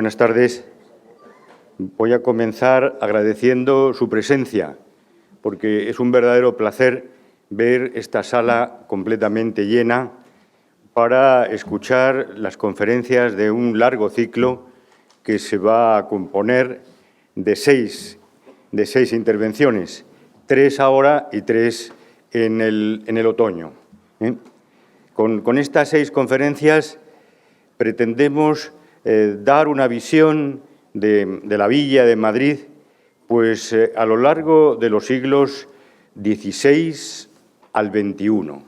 buenas tardes. Voy a comenzar agradeciendo su presencia, porque es un verdadero placer ver esta sala completamente llena para escuchar las conferencias de un largo ciclo que se va a componer de seis intervenciones, 3 ahora y 3 en el otoño. Con estas 6 conferencias pretendemos dar una visión de la Villa de Madrid, pues a lo largo de los siglos XVI al XXI.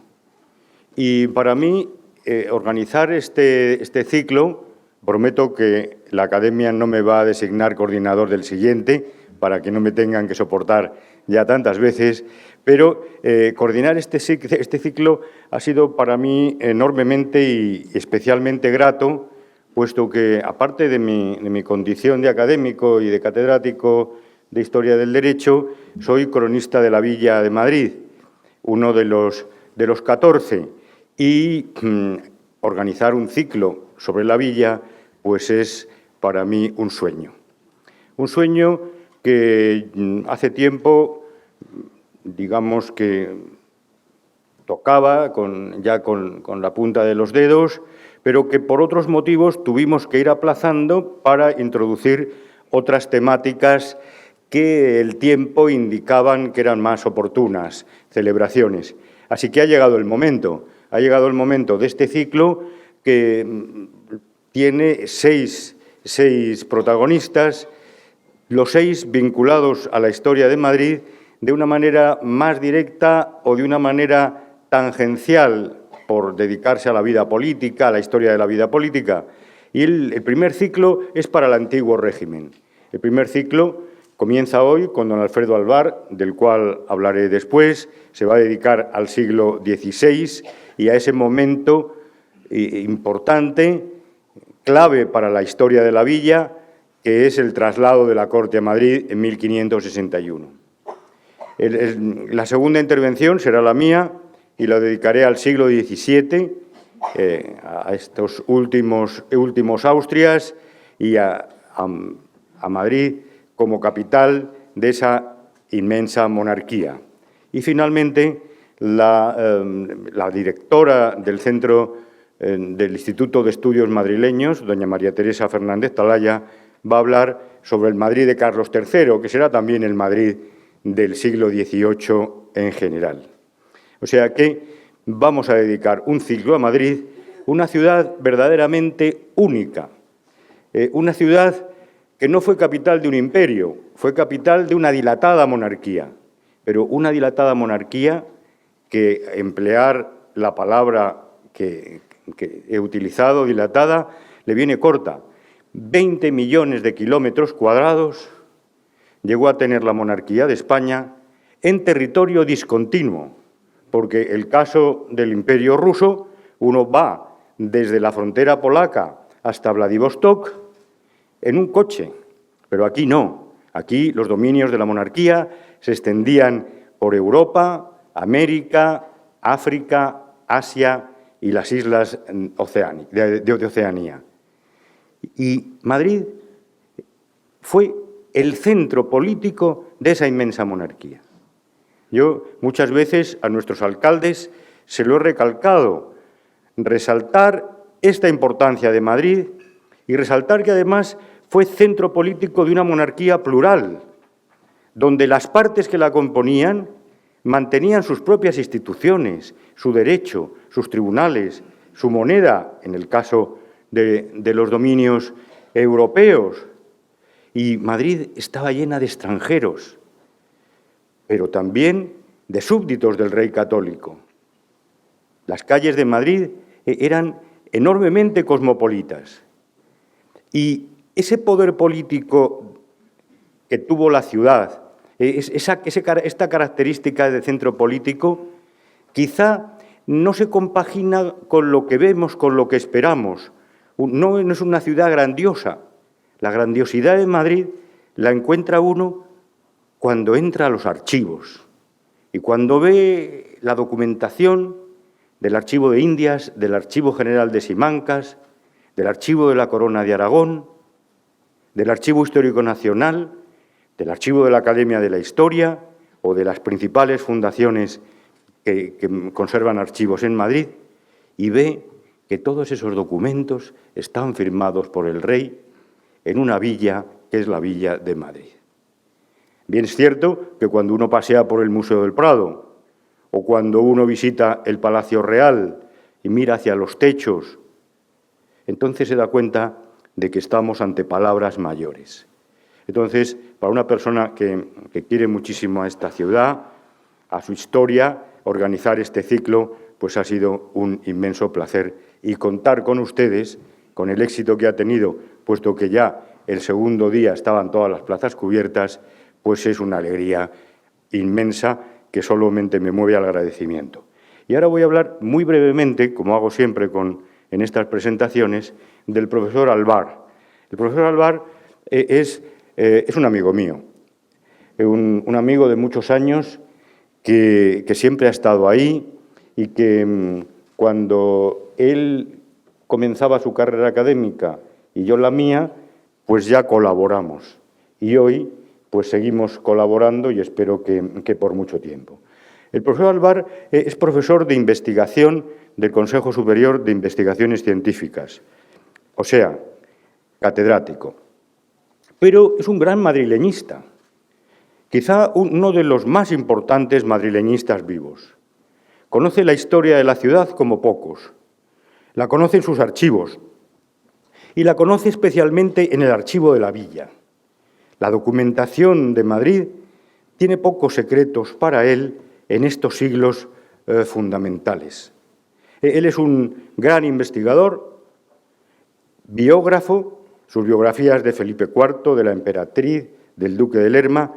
Y para mí, organizar este ciclo, prometo que la Academia no me va a designar coordinador del siguiente, para que no me tengan que soportar ya tantas veces, pero coordinar este ciclo ha sido para mí enormemente y especialmente grato, puesto que, aparte de mi condición de académico y de catedrático de Historia del Derecho, soy cronista de la Villa de Madrid, uno de los 14, y organizar un ciclo sobre la Villa pues es para mí un sueño. Un sueño que hace tiempo, digamos que tocaba ya con la punta de los dedos, pero que por otros motivos tuvimos que ir aplazando para introducir otras temáticas que el tiempo indicaban que eran más oportunas, celebraciones. Así que ha llegado el momento de este ciclo que tiene seis protagonistas, los 6 vinculados a la historia de Madrid de una manera más directa o de una manera tangencial por dedicarse a la vida política, a la historia de la vida política. Y el primer ciclo es para el antiguo régimen. El primer ciclo comienza hoy con don Alfredo Alvar, del cual hablaré después. Se va a dedicar al siglo XVI y a ese momento importante, clave para la historia de la Villa, que es el traslado de la Corte a Madrid en 1561. La segunda intervención será la mía y la dedicaré al siglo XVII, a estos últimos Austrias y a Madrid como capital de esa inmensa monarquía. Y finalmente, la directora del Centro del Instituto de Estudios Madrileños, doña María Teresa Fernández Talaya, va a hablar sobre el Madrid de Carlos III, que será también el Madrid del siglo XVIII en general. O sea que vamos a dedicar un ciclo a Madrid, una ciudad verdaderamente única, una ciudad que no fue capital de un imperio, fue capital de una dilatada monarquía, pero una dilatada monarquía que emplear la palabra que he utilizado, dilatada, le viene corta. 20 millones de kilómetros cuadrados llegó a tener la monarquía de España en territorio discontinuo, porque el caso del Imperio ruso, uno va desde la frontera polaca hasta Vladivostok en un coche, pero aquí no. Aquí los dominios de la monarquía se extendían por Europa, América, África, Asia y las islas de Oceanía. Y Madrid fue el centro político de esa inmensa monarquía. Yo muchas veces a nuestros alcaldes se lo he recalcado, resaltar esta importancia de Madrid y resaltar que además fue centro político de una monarquía plural, donde las partes que la componían mantenían sus propias instituciones, su derecho, sus tribunales, su moneda, en el caso de los dominios europeos. Y Madrid estaba llena de extranjeros, pero también de súbditos del rey católico. Las calles de Madrid eran enormemente cosmopolitas. Y ese poder político que tuvo la ciudad, esta característica de centro político, quizá no se compagina con lo que vemos, con lo que esperamos. No es una ciudad grandiosa. La grandiosidad de Madrid la encuentra uno cuando entra a los archivos y cuando ve la documentación del Archivo de Indias, del Archivo General de Simancas, del Archivo de la Corona de Aragón, del Archivo Histórico Nacional, del Archivo de la Academia de la Historia o de las principales fundaciones que conservan archivos en Madrid y ve que todos esos documentos están firmados por el rey en una villa que es la Villa de Madrid. Bien es cierto que cuando uno pasea por el Museo del Prado o cuando uno visita el Palacio Real y mira hacia los techos, entonces se da cuenta de que estamos ante palabras mayores. Entonces, para una persona que quiere muchísimo a esta ciudad, a su historia, organizar este ciclo, pues ha sido un inmenso placer. Y contar con ustedes, con el éxito que ha tenido, puesto que ya el segundo día estaban todas las plazas cubiertas, pues es una alegría inmensa que solamente me mueve al agradecimiento. Y ahora voy a hablar muy brevemente, como hago siempre en estas presentaciones, del profesor Alvar. El profesor Alvar es un amigo mío, un amigo de muchos años que siempre ha estado ahí y que cuando él comenzaba su carrera académica y yo la mía, pues ya colaboramos. Y hoy pues seguimos colaborando y espero que por mucho tiempo. El profesor Alvar es profesor de investigación del Consejo Superior de Investigaciones Científicas, o sea, catedrático. Pero es un gran madrileñista, quizá uno de los más importantes madrileñistas vivos. Conoce la historia de la ciudad como pocos, la conoce en sus archivos y la conoce especialmente en el archivo de la villa. La documentación de Madrid tiene pocos secretos para él en estos siglos fundamentales. Él es un gran investigador, biógrafo. Sus biografías de Felipe IV, de la emperatriz, del duque de Lerma,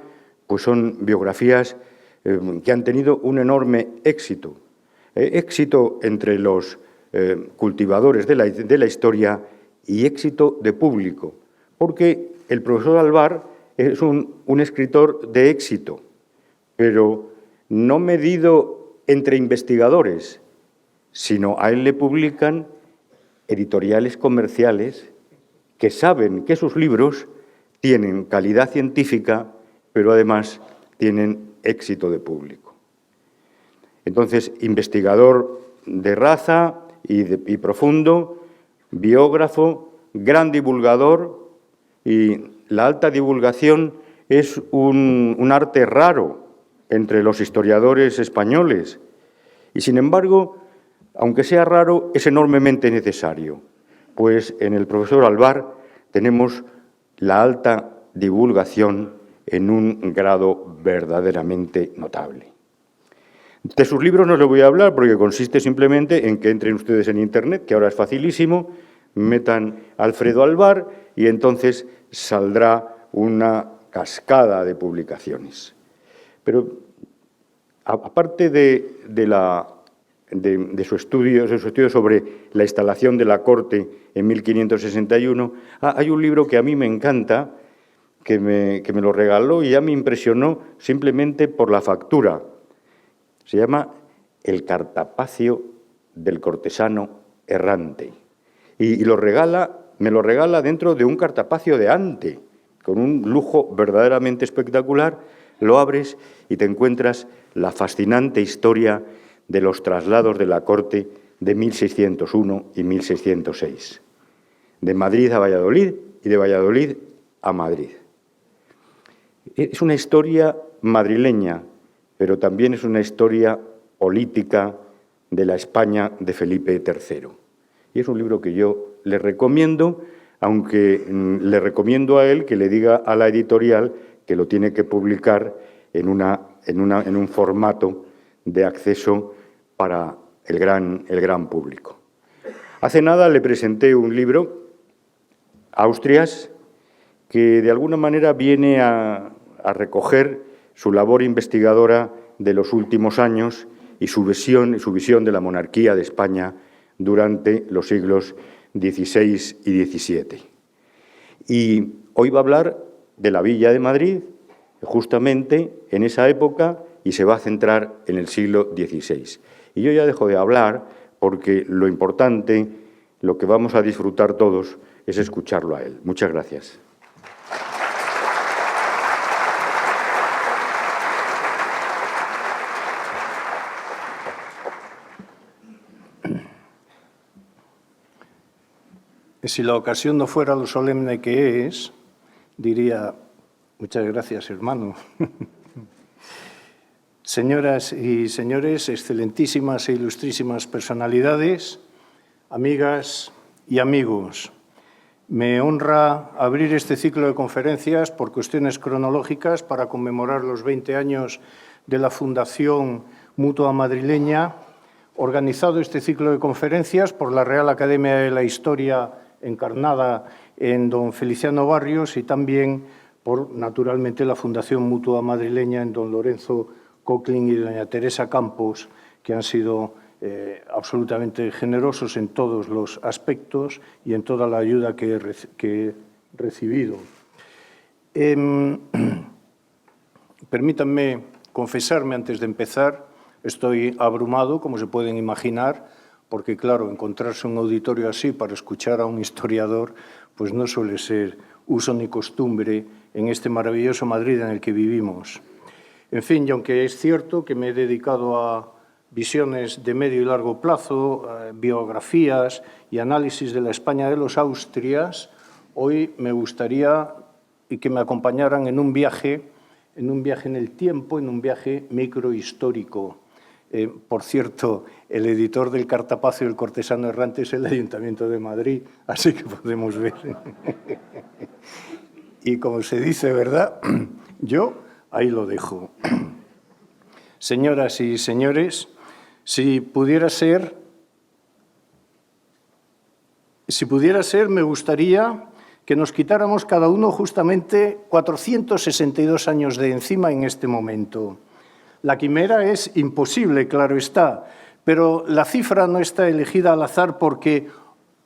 pues son biografías que han tenido un enorme éxito. Éxito entre los cultivadores de la historia y éxito de público, porque el profesor Alvar es un escritor de éxito, pero no medido entre investigadores, sino a él le publican editoriales comerciales que saben que sus libros tienen calidad científica, pero además tienen éxito de público. Entonces, investigador de raza y profundo, biógrafo, gran divulgador, y la alta divulgación es un arte raro entre los historiadores españoles, y sin embargo, aunque sea raro, es enormemente necesario, pues en el profesor Alvar tenemos la alta divulgación en un grado verdaderamente notable. De sus libros no les voy a hablar porque consiste simplemente en que entren ustedes en Internet, que ahora es facilísimo, metan Alfredo Alvar y entonces saldrá una cascada de publicaciones. Pero aparte de su estudio sobre la instalación de la corte en 1561, hay un libro que a mí me encanta, que me lo regaló y ya me impresionó simplemente por la factura. Se llama El cartapacio del cortesano errante. Y me lo regala dentro de un cartapacio de ante, con un lujo verdaderamente espectacular. Lo abres y te encuentras la fascinante historia de los traslados de la corte de 1601 y 1606, de Madrid a Valladolid y de Valladolid a Madrid. Es una historia madrileña, pero también es una historia política de la España de Felipe III. Y es un libro que yo le recomiendo, aunque le recomiendo a él que le diga a la editorial que lo tiene que publicar en un formato de acceso para el gran público. Hace nada le presenté un libro, Austrias, que de alguna manera viene a recoger su labor investigadora de los últimos años y su visión de la monarquía de España durante los siglos XVI y XVII. Y hoy va a hablar de la Villa de Madrid, justamente en esa época, y se va a centrar en el siglo XVI. Y yo ya dejo de hablar porque lo importante, lo que vamos a disfrutar todos, es escucharlo a él. Muchas gracias. Si la ocasión no fuera lo solemne que es, diría, muchas gracias, hermano. Señoras y señores, excelentísimas e ilustrísimas personalidades, amigas y amigos, me honra abrir este ciclo de conferencias por cuestiones cronológicas para conmemorar los 20 años de la Fundación Mutua Madrileña, organizado este ciclo de conferencias por la Real Academia de la Historia encarnada en don Feliciano Barrios y también por, naturalmente, la Fundación Mutua Madrileña en don Lorenzo Cochlin y doña Teresa Campos, que han sido absolutamente generosos en todos los aspectos y en toda la ayuda que he recibido. Permítanme confesarme antes de empezar, estoy abrumado, como se pueden imaginar, porque, claro, encontrarse un auditorio así para escuchar a un historiador, pues no suele ser uso ni costumbre en este maravilloso Madrid en el que vivimos. En fin, y aunque es cierto que me he dedicado a visiones de medio y largo plazo, biografías y análisis de la España de los Austrias, hoy me gustaría que me acompañaran en un viaje en el tiempo, en un viaje microhistórico. Por cierto, el editor del Cartapacio del Cortesano Errante es el Ayuntamiento de Madrid, así que podemos ver. Y como se dice, ¿verdad? Yo ahí lo dejo. Señoras y señores, si pudiera ser, me gustaría que nos quitáramos cada uno justamente 462 años de encima en este momento. La quimera es imposible, claro está, pero la cifra no está elegida al azar porque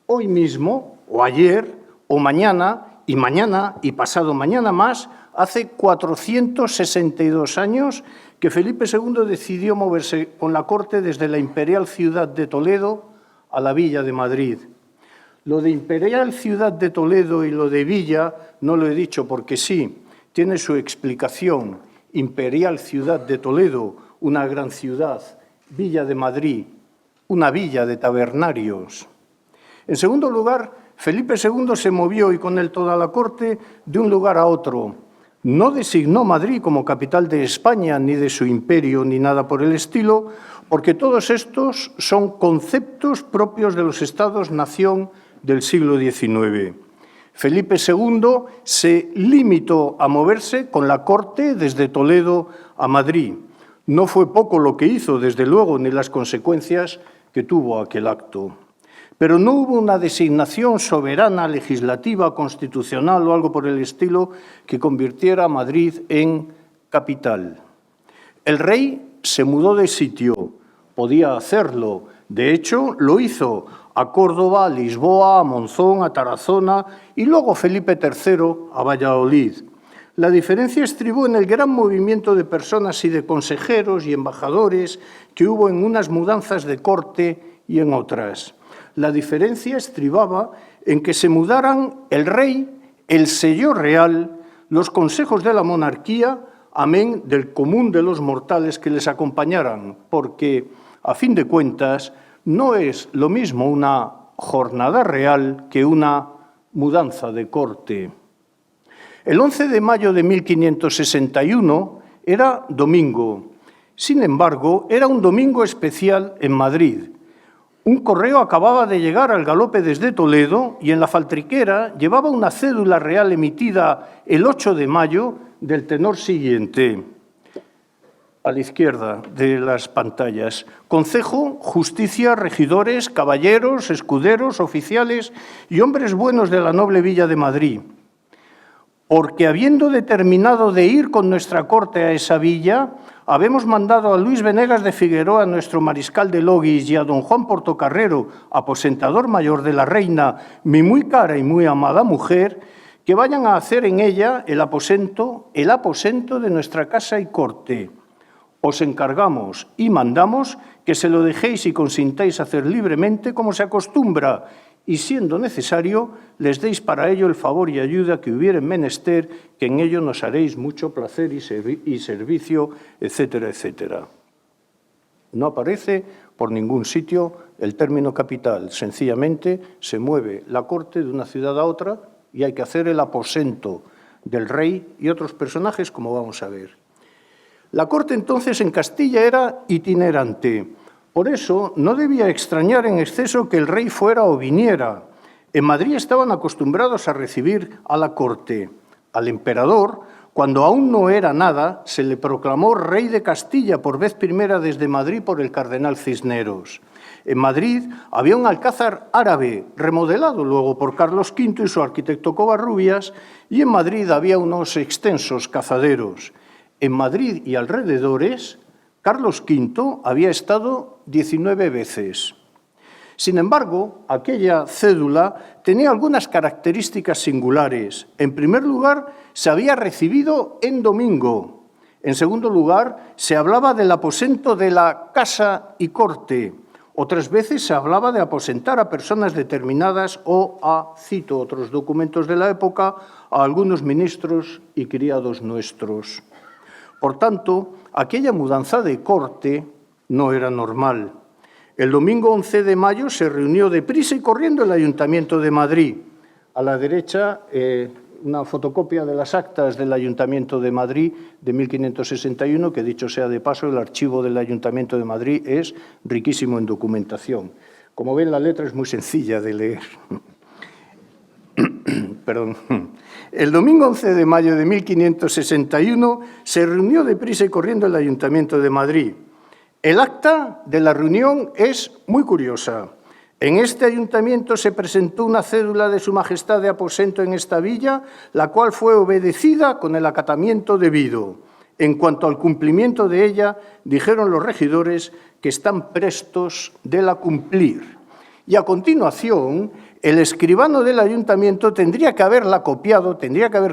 hoy mismo, o ayer, o mañana y pasado mañana más, hace 462 años que Felipe II decidió moverse con la corte desde la imperial ciudad de Toledo a la Villa de Madrid. Lo de imperial ciudad de Toledo y lo de Villa no lo he dicho porque sí, tiene su explicación. Imperial ciudad de Toledo, una gran ciudad, Villa de Madrid, una villa de tabernarios. En segundo lugar, Felipe II se movió, y con él toda la corte, de un lugar a otro. No designó Madrid como capital de España, ni de su imperio, ni nada por el estilo, porque todos estos son conceptos propios de los estados-nación del siglo XIX. Felipe II se limitó a moverse con la corte desde Toledo a Madrid. No fue poco lo que hizo, desde luego, ni las consecuencias que tuvo aquel acto. Pero no hubo una designación soberana, legislativa, constitucional o algo por el estilo que convirtiera a Madrid en capital. El rey se mudó de sitio, podía hacerlo, de hecho lo hizo a Córdoba, a Lisboa, a Monzón, a Tarazona y luego Felipe III a Valladolid. La diferencia estribó en el gran movimiento de personas y de consejeros y embajadores que hubo en unas mudanzas de corte y en otras. La diferencia estribaba en que se mudaran el rey, el sello real, los consejos de la monarquía, amén del común de los mortales que les acompañaran, porque, a fin de cuentas, no es lo mismo una jornada real que una mudanza de corte. El 11 de mayo de 1561 era domingo. Sin embargo, era un domingo especial en Madrid. Un correo acababa de llegar al galope desde Toledo y en la faltriquera llevaba una cédula real emitida el 8 de mayo del tenor siguiente. A la izquierda de las pantallas. Concejo, justicia, regidores, caballeros, escuderos, oficiales y hombres buenos de la noble Villa de Madrid. Porque habiendo determinado de ir con nuestra corte a esa villa, habemos mandado a Luis Venegas de Figueroa, nuestro mariscal de Logis, y a don Juan Portocarrero, aposentador mayor de la reina, mi muy cara y muy amada mujer, que vayan a hacer en ella el aposento de nuestra casa y corte. Os encargamos y mandamos que se lo dejéis y consintáis hacer libremente como se acostumbra, y siendo necesario, les deis para ello el favor y ayuda que hubieren menester, que en ello nos haréis mucho placer y servicio, etcétera, etcétera. No aparece por ningún sitio el término capital. Sencillamente se mueve la corte de una ciudad a otra y hay que hacer el aposento del rey y otros personajes, como vamos a ver. La corte entonces en Castilla era itinerante. Por eso no debía extrañar en exceso que el rey fuera o viniera. En Madrid estaban acostumbrados a recibir a la corte. Al emperador, cuando aún no era nada, se le proclamó rey de Castilla por vez primera desde Madrid por el cardenal Cisneros. En Madrid había un alcázar árabe, remodelado luego por Carlos V y su arquitecto Covarrubias, y en Madrid había unos extensos cazaderos. En Madrid y alrededores, Carlos V había estado 19 veces. Sin embargo, aquella cédula tenía algunas características singulares. En primer lugar, se había recibido en domingo. En segundo lugar, se hablaba del aposento de la casa y corte. Otras veces se hablaba de aposentar a personas determinadas o a, cito otros documentos de la época, a algunos ministros y criados nuestros. Por tanto, aquella mudanza de corte no era normal. El domingo 11 de mayo se reunió deprisa y corriendo el Ayuntamiento de Madrid. A la derecha, una fotocopia de las actas del Ayuntamiento de Madrid de 1561, que dicho sea de paso, el archivo del Ayuntamiento de Madrid es riquísimo en documentación. Como ven, la letra es muy sencilla de leer. Perdón. El domingo 11 de mayo de 1561 se reunió deprisa y corriendo el Ayuntamiento de Madrid. El acta de la reunión es muy curiosa. En este ayuntamiento se presentó una cédula de Su Majestad de aposento en esta villa, la cual fue obedecida con el acatamiento debido. En cuanto al cumplimiento de ella, dijeron los regidores que están prestos de la cumplir. Y a continuación, el escribano del ayuntamiento tendría que haber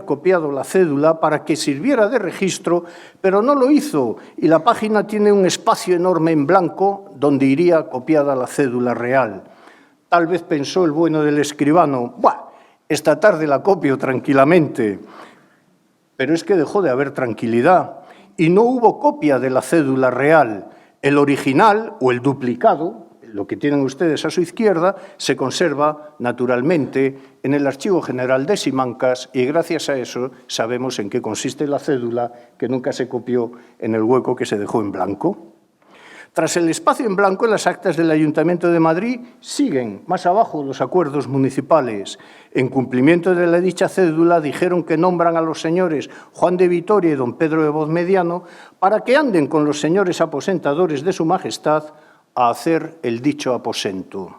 copiado la cédula para que sirviera de registro, pero no lo hizo, y la página tiene un espacio enorme en blanco donde iría copiada la cédula real. Tal vez pensó el bueno del escribano, ¡buah! Esta tarde la copio tranquilamente. Pero es que dejó de haber tranquilidad y no hubo copia de la cédula real. El original o el duplicado, lo que tienen ustedes a su izquierda, se conserva naturalmente en el Archivo General de Simancas y gracias a eso sabemos en qué consiste la cédula que nunca se copió en el hueco que se dejó en blanco. Tras el espacio en blanco, en las actas del Ayuntamiento de Madrid siguen más abajo los acuerdos municipales. En cumplimiento de la dicha cédula, dijeron que nombran a los señores Juan de Vitoria y don Pedro de Vozmediano para que anden con los señores aposentadores de Su Majestad a hacer el dicho aposento.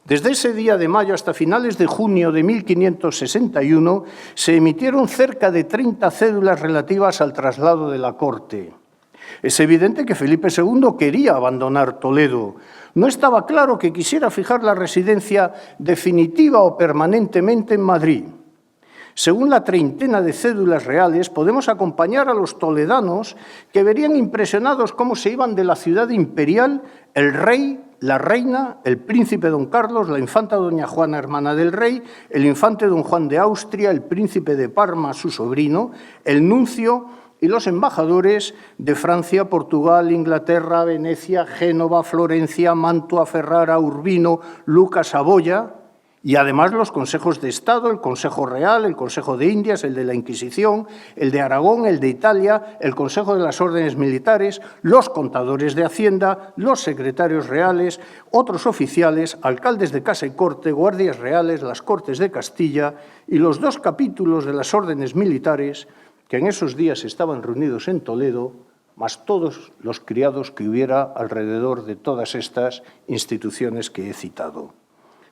Desde ese día de mayo hasta finales de junio de 1561 se emitieron cerca de 30 cédulas relativas al traslado de la corte. Es evidente que Felipe II quería abandonar Toledo. No estaba claro que quisiera fijar la residencia definitiva o permanentemente en Madrid. Según la treintena de cédulas reales, podemos acompañar a los toledanos que verían impresionados cómo se iban de la ciudad imperial el rey, la reina, el príncipe don Carlos, la infanta doña Juana, hermana del rey, el infante don Juan de Austria, el príncipe de Parma, su sobrino, el nuncio y los embajadores de Francia, Portugal, Inglaterra, Venecia, Génova, Florencia, Mantua, Ferrara, Urbino, Lucca, Saboya, y además los consejos de Estado, el Consejo Real, el Consejo de Indias, el de la Inquisición, el de Aragón, el de Italia, el Consejo de las Órdenes Militares, los contadores de Hacienda, los secretarios reales, otros oficiales, alcaldes de Casa y Corte, guardias reales, las Cortes de Castilla y los 2 capítulos de las Órdenes Militares que en esos días estaban reunidos en Toledo, más todos los criados que hubiera alrededor de todas estas instituciones que he citado.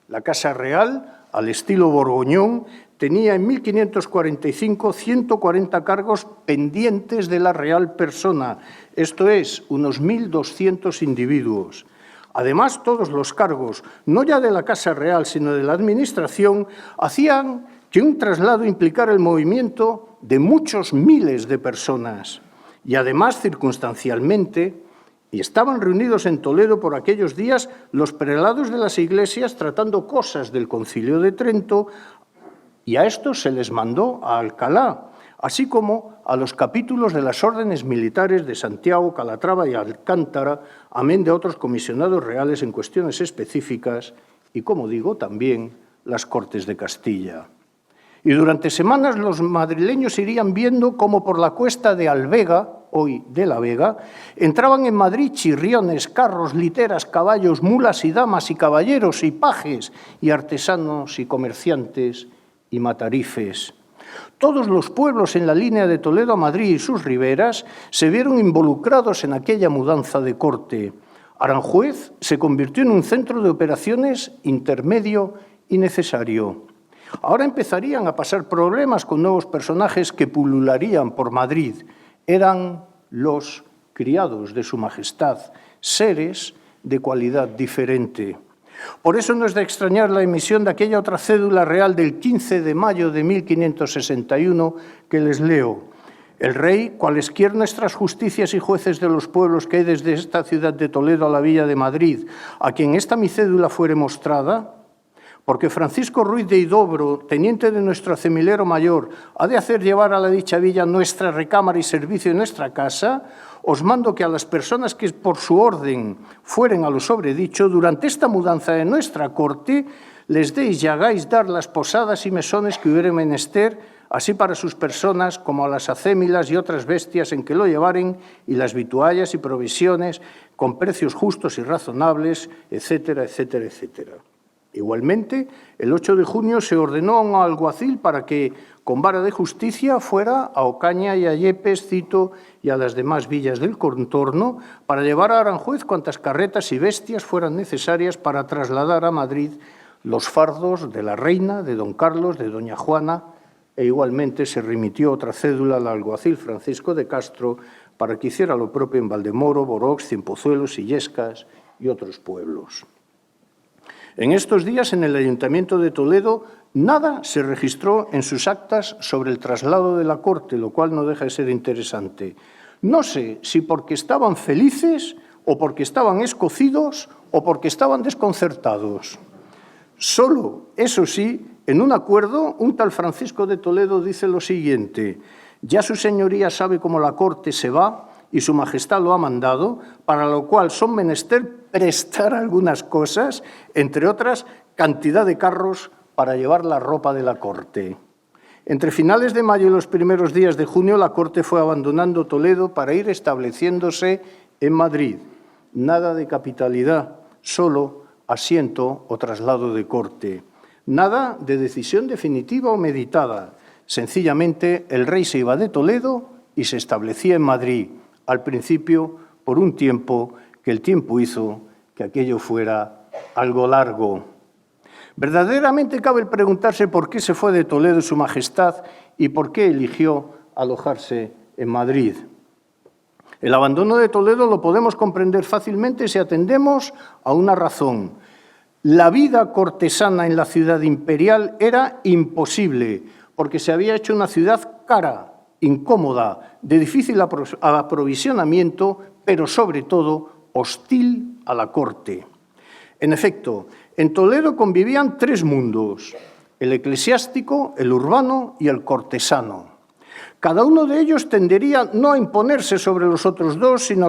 La Casa Real, al estilo borgoñón, tenía en 1545 140 cargos pendientes de la real persona, esto es, unos 1.200 individuos. Además, todos los cargos, no ya de la Casa Real, sino de la Administración, hacían que un traslado implicara el movimiento de muchos miles de personas. Y además, circunstancialmente, y estaban reunidos en Toledo por aquellos días los prelados de las iglesias tratando cosas del Concilio de Trento, y a estos se les mandó a Alcalá, así como a los capítulos de las órdenes militares de Santiago, Calatrava y Alcántara, amén de otros comisionados reales en cuestiones específicas y, como digo, también las Cortes de Castilla. Y durante semanas los madrileños irían viendo cómo por la cuesta de Alvega, hoy de la Vega, entraban en Madrid chirriones, carros, literas, caballos, mulas y damas y caballeros y pajes y artesanos y comerciantes y matarifes. Todos los pueblos en la línea de Toledo a Madrid y sus riberas se vieron involucrados en aquella mudanza de corte. Aranjuez se convirtió en un centro de operaciones intermedio y necesario. Ahora empezarían a pasar problemas con nuevos personajes que pulularían por Madrid. Eran los criados de su majestad, seres de cualidad diferente. Por eso no es de extrañar la emisión de aquella otra cédula real del 15 de mayo de 1561 que les leo. El rey, cualesquier nuestras justicias y jueces de los pueblos que hay desde esta ciudad de Toledo a la villa de Madrid, a quien esta mi cédula fuere mostrada, porque Francisco Ruiz de Idobro, teniente de nuestro acemilero mayor, ha de hacer llevar a la dicha villa nuestra recámara y servicio en nuestra casa, os mando que a las personas que por su orden fueren a lo sobredicho, durante esta mudanza de nuestra corte, les deis y hagáis dar las posadas y mesones que hubiere menester, así para sus personas como a las acémilas y otras bestias en que lo llevaren, y las vituallas y provisiones con precios justos y razonables, etcétera, etcétera, etcétera. Igualmente, el 8 de junio se ordenó a un alguacil para que, con vara de justicia, fuera a Ocaña y a Yepes, Cito y a las demás villas del contorno para llevar a Aranjuez cuantas carretas y bestias fueran necesarias para trasladar a Madrid los fardos de la reina, de don Carlos, de doña Juana, e igualmente se remitió otra cédula al alguacil Francisco de Castro para que hiciera lo propio en Valdemoro, Borox, Cienpozuelos, Illescas y otros pueblos. En estos días, en el Ayuntamiento de Toledo, nada se registró en sus actas sobre el traslado de la corte, lo cual no deja de ser interesante. No sé si porque estaban felices o porque estaban escocidos o porque estaban desconcertados. Solo, eso sí, en un acuerdo, un tal Francisco de Toledo dice lo siguiente: ya su señoría sabe cómo la corte se va y su majestad lo ha mandado, para lo cual son menester prestar algunas cosas, entre otras, cantidad de carros para llevar la ropa de la corte. Entre finales de mayo y los primeros días de junio, la corte fue abandonando Toledo para ir estableciéndose en Madrid. Nada de capitalidad, solo asiento o traslado de corte. Nada de decisión definitiva o meditada. Sencillamente, el rey se iba de Toledo y se establecía en Madrid, al principio por un tiempo que el tiempo hizo que aquello fuera algo largo. Verdaderamente cabe preguntarse por qué se fue de Toledo su majestad y por qué eligió alojarse en Madrid. El abandono de Toledo lo podemos comprender fácilmente si atendemos a una razón. La vida cortesana en la ciudad imperial era imposible, porque se había hecho una ciudad cara, incómoda, de difícil aprovisionamiento, pero sobre todo hostil a la corte. En efecto, en Toledo convivían tres mundos: el eclesiástico, el urbano y el cortesano. Cada uno de ellos tendería no a imponerse sobre los otros dos, sino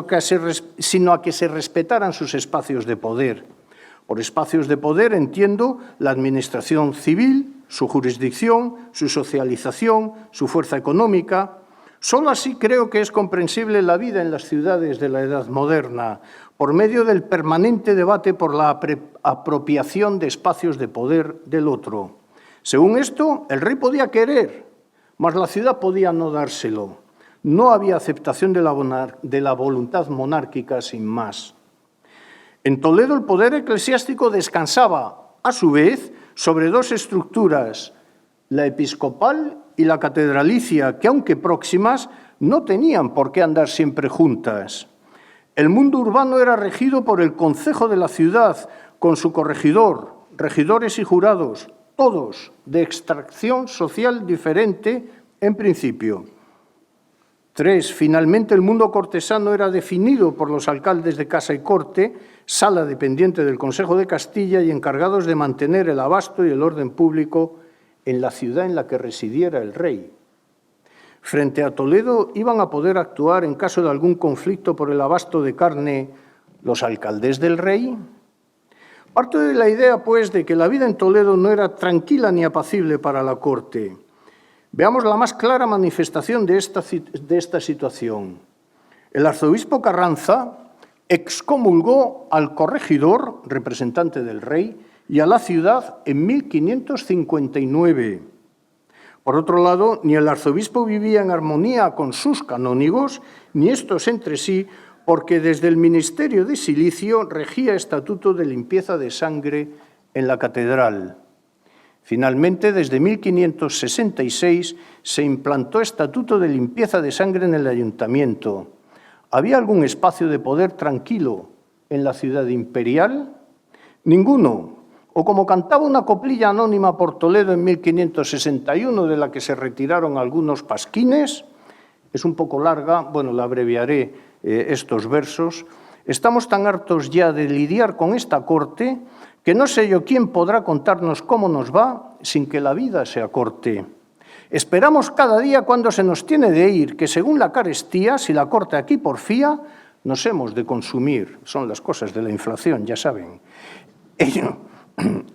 a que se respetaran sus espacios de poder. Por espacios de poder entiendo la administración civil, su jurisdicción, su socialización, su fuerza económica. Solo así creo que es comprensible la vida en las ciudades de la Edad Moderna, por medio del permanente debate por la apropiación de espacios de poder del otro. Según esto, el rey podía querer, mas la ciudad podía no dárselo. No había aceptación de la voluntad monárquica sin más. En Toledo el poder eclesiástico descansaba, a su vez, sobre dos estructuras, la episcopal y la catedralicia, que aunque próximas, no tenían por qué andar siempre juntas. El mundo urbano era regido por el concejo de la ciudad, con su corregidor, regidores y jurados, todos de extracción social diferente en principio. 3. Finalmente, el mundo cortesano era definido por los alcaldes de casa y corte, sala dependiente del Consejo de Castilla y encargados de mantener el abasto y el orden público en la ciudad en la que residiera el rey. Frente a Toledo iban a poder actuar en caso de algún conflicto por el abasto de carne los alcaldes del rey. Parto de la idea, pues, de que la vida en Toledo no era tranquila ni apacible para la corte. Veamos la más clara manifestación de esta situación. El arzobispo Carranza excomulgó al corregidor, representante del rey, y a la ciudad en 1559. Por otro lado, ni el arzobispo vivía en armonía con sus canónigos, ni estos entre sí, porque desde el ministerio de Silicio regía estatuto de limpieza de sangre en la catedral. Finalmente, desde 1566 se implantó estatuto de limpieza de sangre en el ayuntamiento. ¿Había algún espacio de poder tranquilo en la ciudad imperial? Ninguno. O como cantaba una coplilla anónima por Toledo en 1561, de la que se retiraron algunos pasquines, es un poco larga, bueno, la abreviaré estos versos. Estamos tan hartos ya de lidiar con esta corte que no sé yo quién podrá contarnos cómo nos va sin que la vida se acorte. Esperamos cada día cuando se nos tiene de ir, que según la carestía, si la corte aquí porfía, nos hemos de consumir. Son las cosas de la inflación, ya saben.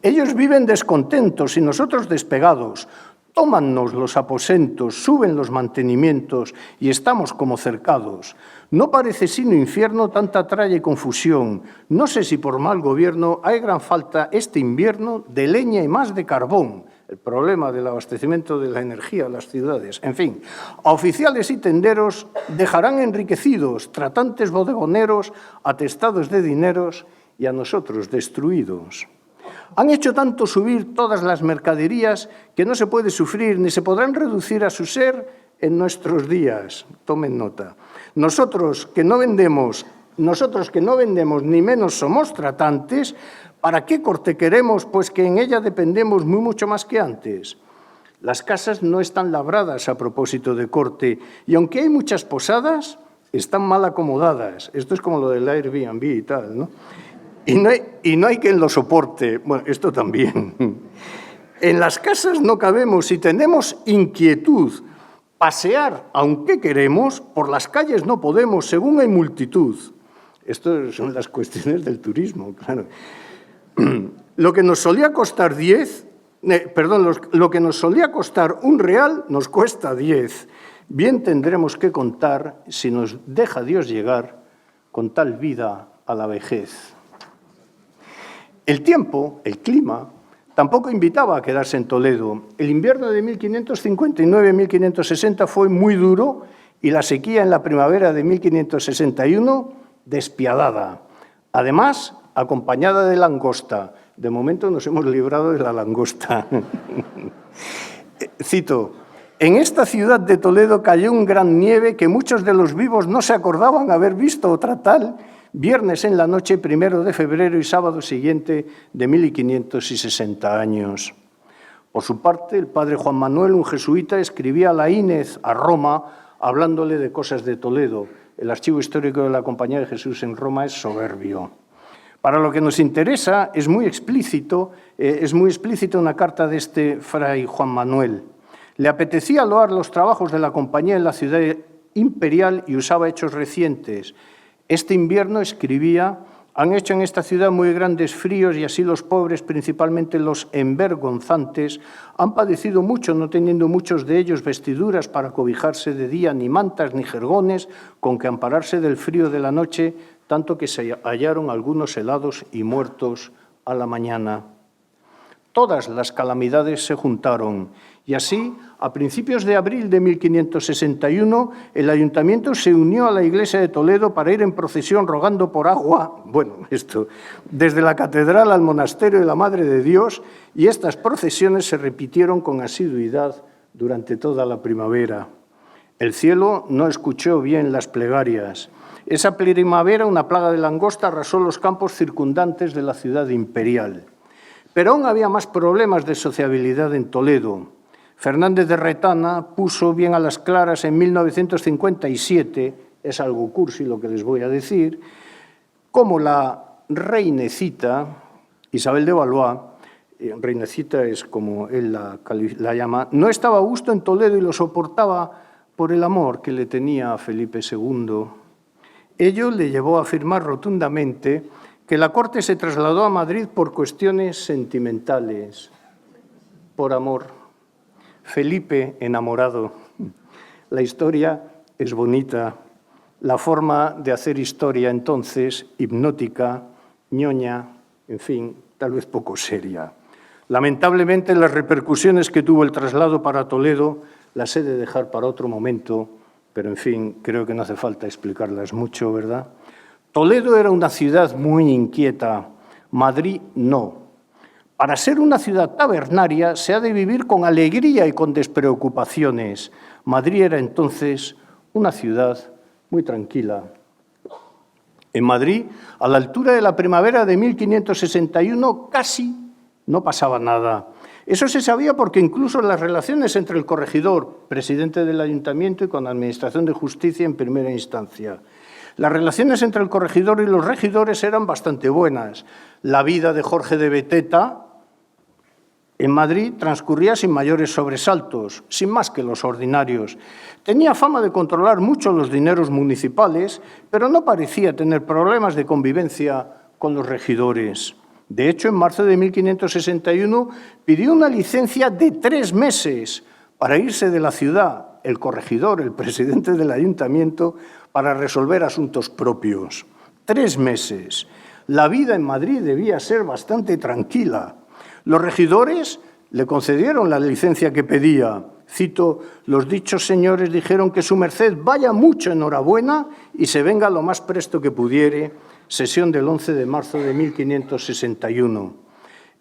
Ellos viven descontentos y nosotros despegados. Tómannos los aposentos, suben los mantenimientos y estamos como cercados. No parece sino infierno tanta tralla y confusión. No sé si por mal gobierno hay gran falta este invierno de leña y más de carbón. El problema del abastecimiento de la energía a las ciudades. En fin, a oficiales y tenderos dejarán enriquecidos, tratantes bodegoneros, atestados de dineros y a nosotros destruidos. Han hecho tanto subir todas las mercaderías que no se puede sufrir ni se podrán reducir a su ser en nuestros días. Tomen nota. Nosotros que no vendemos ni menos somos tratantes, ¿para qué corte queremos? Pues que en ella dependemos mucho más que antes. Las casas no están labradas a propósito de corte y aunque hay muchas posadas, están mal acomodadas. Esto es como lo del Airbnb y tal, ¿no? Y no hay quien lo soporte. Bueno, esto también. En las casas no cabemos y tenemos inquietud. Pasear, aunque queremos, por las calles no podemos, según hay multitud. Estas son las cuestiones del turismo, claro. Lo que nos solía costar lo que nos solía costar £1 nos cuesta 10. Bien tendremos que contar si nos deja Dios llegar con tal vida a la vejez. El tiempo, el clima, tampoco invitaba a quedarse en Toledo. El invierno de 1559-1560 fue muy duro y la sequía en la primavera de 1561 despiadada. Además, acompañada de langosta. De momento nos hemos librado de la langosta. Cito, en esta ciudad de Toledo cayó un gran nieve que muchos de los vivos no se acordaban haber visto otra tal, viernes en la noche, 1 de febrero y sábado siguiente de 1560 años. Por su parte, el padre Juan Manuel, un jesuita, escribía a la Inés a Roma, hablándole de cosas de Toledo. El archivo histórico de la Compañía de Jesús en Roma es soberbio. Para lo que nos interesa, es muy explícita una carta de este fray Juan Manuel. Le apetecía loar los trabajos de la Compañía en la ciudad imperial y usaba hechos recientes. Este invierno, escribía, han hecho en esta ciudad muy grandes fríos y así los pobres, principalmente los envergonzantes, han padecido mucho, no teniendo muchos de ellos vestiduras para cobijarse de día, ni mantas, ni jergones, con que ampararse del frío de la noche, tanto que se hallaron algunos helados y muertos a la mañana. Todas las calamidades se juntaron y así, a principios de abril de 1561, el ayuntamiento se unió a la iglesia de Toledo para ir en procesión rogando por agua, desde la catedral al monasterio de la Madre de Dios, y estas procesiones se repitieron con asiduidad durante toda la primavera. El cielo no escuchó bien las plegarias. Esa primavera, una plaga de langosta arrasó los campos circundantes de la ciudad imperial. Pero aún había más problemas de sociabilidad en Toledo. Fernández de Retana puso bien a las claras en 1957, es algo cursi lo que les voy a decir, como la reinecita, Isabel de Valois, reinecita es como él la llama, no estaba a gusto en Toledo y lo soportaba por el amor que le tenía a Felipe II. Ello le llevó a afirmar rotundamente que la corte se trasladó a Madrid por cuestiones sentimentales, por amor. Felipe enamorado. La historia es bonita. La forma de hacer historia entonces, hipnótica, ñoña, en fin, tal vez poco seria. Lamentablemente, las repercusiones que tuvo el traslado para Toledo las he de dejar para otro momento, pero, en fin, creo que no hace falta explicarlas mucho, ¿verdad? Toledo era una ciudad muy inquieta, Madrid no. Para ser una ciudad tabernaria se ha de vivir con alegría y con despreocupaciones. Madrid era entonces una ciudad muy tranquila. En Madrid, a la altura de la primavera de 1561, casi no pasaba nada. Eso se sabía porque incluso las relaciones entre el corregidor, presidente del ayuntamiento, y con la administración de justicia en primera instancia. Las relaciones entre el corregidor y los regidores eran bastante buenas. La vida de Jorge de Beteta en Madrid transcurría sin mayores sobresaltos, sin más que los ordinarios. Tenía fama de controlar mucho los dineros municipales, pero no parecía tener problemas de convivencia con los regidores. De hecho, en marzo de 1561 pidió una licencia de 3 meses para irse de la ciudad, el corregidor, el presidente del ayuntamiento, para resolver asuntos propios. 3 meses. La vida en Madrid debía ser bastante tranquila. Los regidores le concedieron la licencia que pedía. Cito, los dichos señores dijeron que su merced vaya mucho enhorabuena y se venga lo más presto que pudiere. Sesión del 11 de marzo de 1561.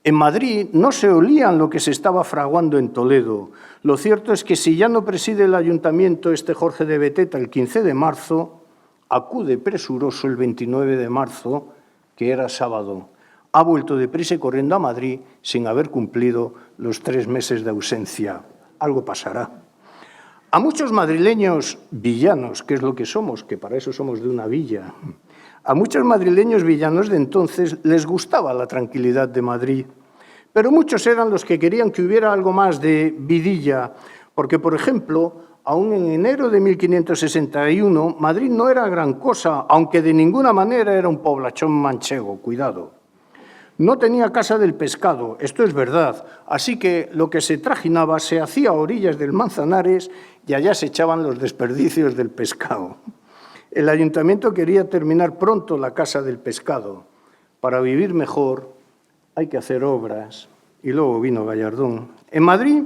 En Madrid no se olían lo que se estaba fraguando en Toledo. Lo cierto es que si ya no preside el ayuntamiento este Jorge de Beteta el 15 de marzo, acude presuroso el 29 de marzo, que era sábado. Ha vuelto deprisa y corriendo a Madrid sin haber cumplido los 3 meses de ausencia. Algo pasará. A muchos madrileños villanos, que es lo que somos, que para eso somos de una villa, a muchos madrileños villanos de entonces les gustaba la tranquilidad de Madrid, pero muchos eran los que querían que hubiera algo más de vidilla, porque, por ejemplo, aún en enero de 1561, Madrid no era gran cosa, aunque de ninguna manera era un poblachón manchego, cuidado. No tenía casa del pescado, esto es verdad, así que lo que se trajinaba se hacía a orillas del Manzanares y allá se echaban los desperdicios del pescado. El ayuntamiento quería terminar pronto la casa del pescado. Para vivir mejor hay que hacer obras. Y luego vino Gallardón. En Madrid,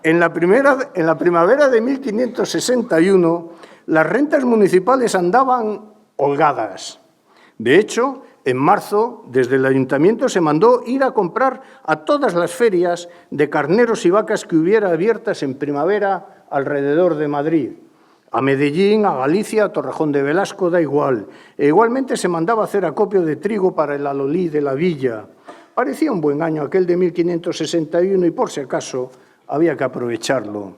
en la primavera de 1561, las rentas municipales andaban holgadas. De hecho, en marzo, desde el ayuntamiento se mandó ir a comprar a todas las ferias de carneros y vacas que hubiera abiertas en primavera alrededor de Madrid. A Medellín, a Galicia, a Torrejón de Velasco, da igual. E igualmente se mandaba hacer acopio de trigo para el alolí de la villa. Parecía un buen año aquel de 1561 y, por si acaso, había que aprovecharlo.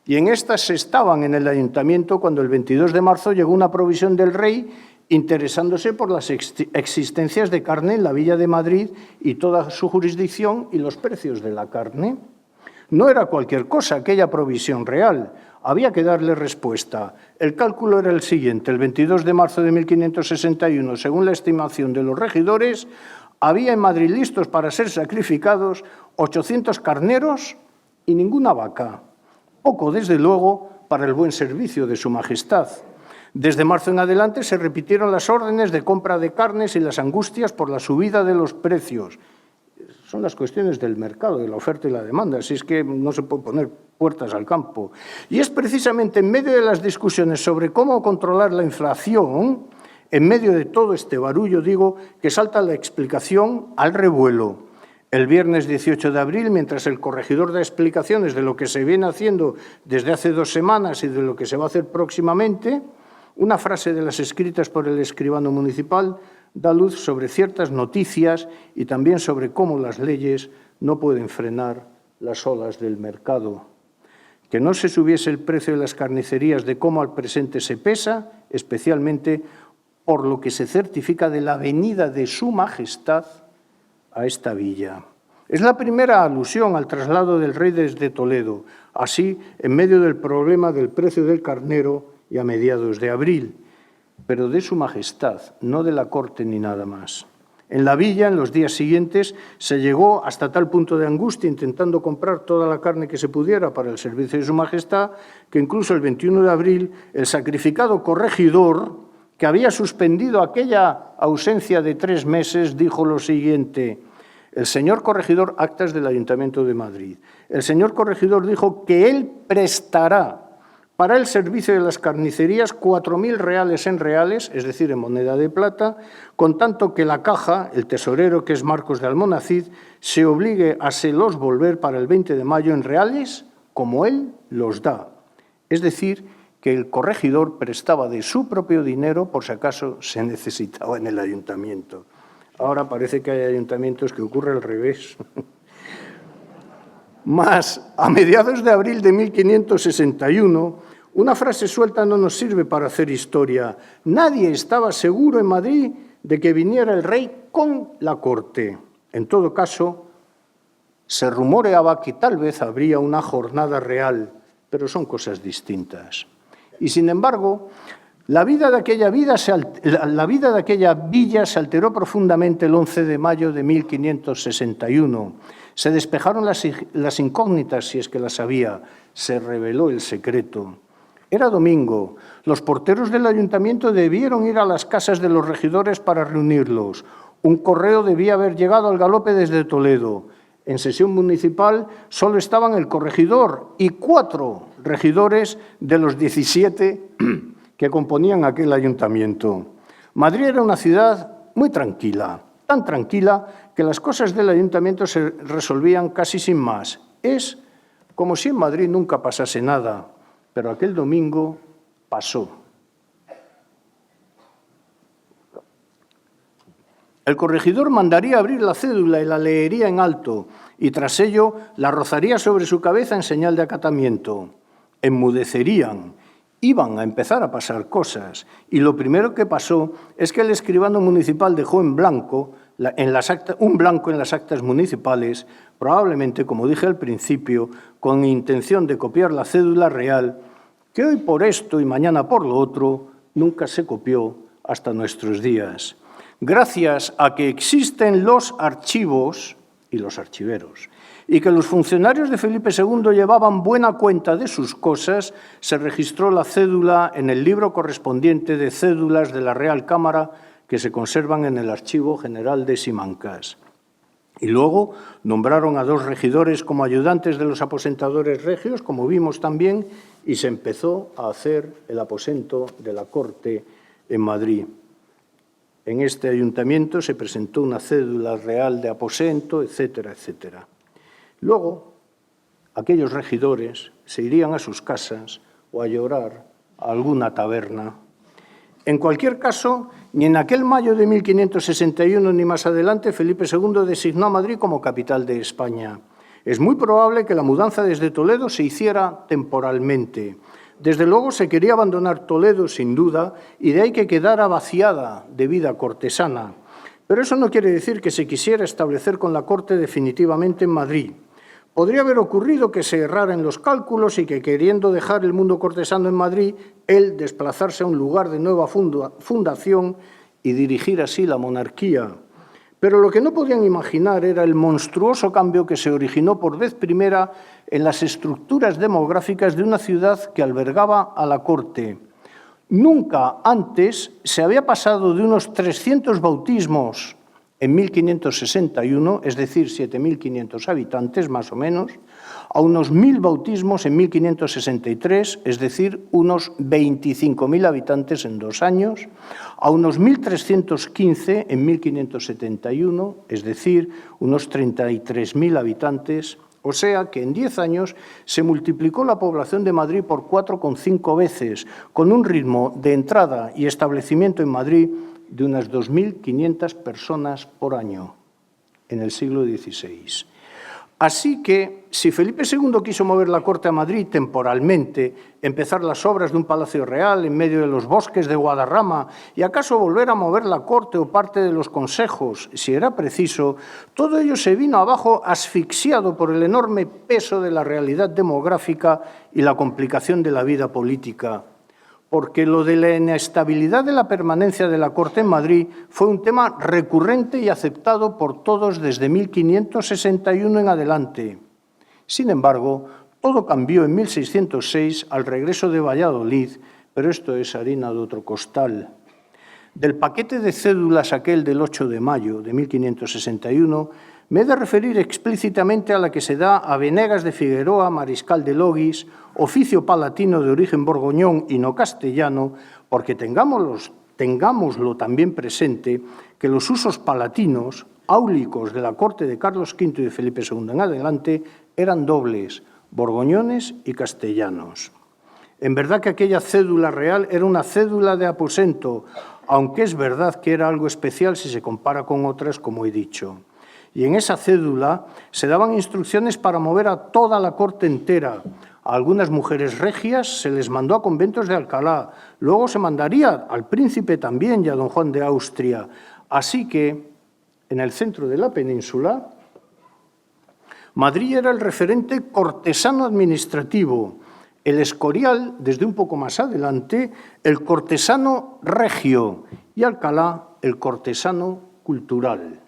Y en estas estaban en el ayuntamiento cuando el 22 de marzo llegó una provisión del rey interesándose por las existencias de carne en la Villa de Madrid y toda su jurisdicción y los precios de la carne. No era cualquier cosa aquella provisión real. Había que darle respuesta. El cálculo era el siguiente. El 22 de marzo de 1561, según la estimación de los regidores, había en Madrid listos para ser sacrificados 800 carneros y ninguna vaca. Poco, desde luego, para el buen servicio de su majestad. Desde marzo en adelante se repitieron las órdenes de compra de carnes y las angustias por la subida de los precios. Son las cuestiones del mercado, de la oferta y la demanda, así es que no se puede poner puertas al campo. Y es precisamente en medio de las discusiones sobre cómo controlar la inflación, en medio de todo este barullo, digo, que salta la explicación al revuelo. El viernes 18 de abril, mientras el corregidor da explicaciones de lo que se viene haciendo desde hace 2 semanas y de lo que se va a hacer próximamente, una frase de las escritas por el escribano municipal da luz sobre ciertas noticias y también sobre cómo las leyes no pueden frenar las olas del mercado. Que no se subiese el precio de las carnicerías de cómo al presente se pesa, especialmente por lo que se certifica de la venida de su majestad a esta villa. Es la primera alusión al traslado del rey desde Toledo, así en medio del problema del precio del carnero y a mediados de abril, pero de su majestad, no de la corte ni nada más. En la villa, en los días siguientes, se llegó hasta tal punto de angustia intentando comprar toda la carne que se pudiera para el servicio de su majestad, que incluso el 21 de abril el sacrificado corregidor, que había suspendido aquella ausencia de 3 meses, dijo lo siguiente: el señor corregidor, actas del Ayuntamiento de Madrid, el señor corregidor dijo que él prestará para el servicio de las carnicerías 4.000 reales en reales, es decir, en moneda de plata, con tanto que la caja, el tesorero, que es Marcos de Almonacid, se obligue a se los volver para el 20 de mayo en reales como él los da. Es decir, que el corregidor prestaba de su propio dinero por si acaso se necesitaba en el ayuntamiento. Ahora parece que hay ayuntamientos que ocurre al revés. Más, a mediados de abril de 1561, una frase suelta no nos sirve para hacer historia. Nadie estaba seguro en Madrid de que viniera el rey con la corte. En todo caso, se rumoreaba que tal vez habría una jornada real, pero son cosas distintas. Y sin embargo, la vida de aquella villa se alteró profundamente el 11 de mayo de 1561. Se despejaron las incógnitas, si es que las había. Se reveló el secreto. Era domingo. Los porteros del ayuntamiento debieron ir a las casas de los regidores para reunirlos. Un correo debía haber llegado al galope desde Toledo. En sesión municipal solo estaban el corregidor y 4 regidores de los 17 que componían aquel ayuntamiento. Madrid era una ciudad muy tranquila, tan tranquila que las cosas del ayuntamiento se resolvían casi sin más. Es como si en Madrid nunca pasase nada, pero aquel domingo pasó. El corregidor mandaría abrir la cédula y la leería en alto, y tras ello la rozaría sobre su cabeza en señal de acatamiento. Enmudecerían. Iban a empezar a pasar cosas, y lo primero que pasó es que el escribano municipal dejó en blanco un blanco en las actas municipales, probablemente, como dije al principio, con intención de copiar la cédula real, que hoy por esto y mañana por lo otro nunca se copió hasta nuestros días. Gracias a que existen los archivos y los archiveros, y que los funcionarios de Felipe II llevaban buena cuenta de sus cosas, se registró la cédula en el libro correspondiente de cédulas de la Real Cámara que se conservan en el Archivo General de Simancas. Y luego nombraron a 2 regidores como ayudantes de los aposentadores regios, como vimos también, y se empezó a hacer el aposento de la Corte en Madrid. En este ayuntamiento se presentó una cédula real de aposento, etcétera, etcétera. Luego, aquellos regidores se irían a sus casas o a llorar a alguna taberna. En cualquier caso, ni en aquel mayo de 1561 ni más adelante, Felipe II designó a Madrid como capital de España. Es muy probable que la mudanza desde Toledo se hiciera temporalmente. Desde luego se quería abandonar Toledo, sin duda, y de ahí que quedara vaciada de vida cortesana. Pero eso no quiere decir que se quisiera establecer con la corte definitivamente en Madrid. Podría haber ocurrido que se errara en los cálculos y que, queriendo dejar el mundo cortesano en Madrid, él desplazarse a un lugar de nueva fundación y dirigir así la monarquía. Pero lo que no podían imaginar era el monstruoso cambio que se originó por vez primera en las estructuras demográficas de una ciudad que albergaba a la corte. Nunca antes se había pasado de unos 300 bautismos en 1561, es decir, 7.500 habitantes más o menos, a unos 1.000 bautismos en 1563, es decir, unos 25.000 habitantes en 2 años, a unos 1.315 en 1571, es decir, unos 33.000 habitantes, o sea que en 10 años se multiplicó la población de Madrid por 4,5 veces, con un ritmo de entrada y establecimiento en Madrid de unas 2.500 personas por año en el siglo XVI. Así que, si Felipe II quiso mover la corte a Madrid temporalmente, empezar las obras de un palacio real en medio de los bosques de Guadarrama y acaso volver a mover la corte o parte de los consejos, si era preciso, todo ello se vino abajo asfixiado por el enorme peso de la realidad demográfica y la complicación de la vida política. Porque lo de la inestabilidad de la permanencia de la corte en Madrid fue un tema recurrente y aceptado por todos desde 1561 en adelante. Sin embargo, todo cambió en 1606 al regreso de Valladolid, pero esto es harina de otro costal. Del paquete de cédulas aquel del 8 de mayo de 1561, me he de referir explícitamente a la que se da a Venegas de Figueroa, mariscal de Logis, oficio palatino de origen borgoñón y no castellano, porque tengámoslo también presente que los usos palatinos, áulicos de la corte de Carlos V y de Felipe II en adelante, eran dobles, borgoñones y castellanos. En verdad que aquella cédula real era una cédula de aposento, aunque es verdad que era algo especial si se compara con otras, como he dicho. Y en esa cédula se daban instrucciones para mover a toda la corte entera. A algunas mujeres regias se les mandó a conventos de Alcalá, luego se mandaría al príncipe también y a don Juan de Austria. Así que, en el centro de la península, Madrid era el referente cortesano administrativo, el Escorial, desde un poco más adelante, el cortesano regio y Alcalá, el cortesano cultural.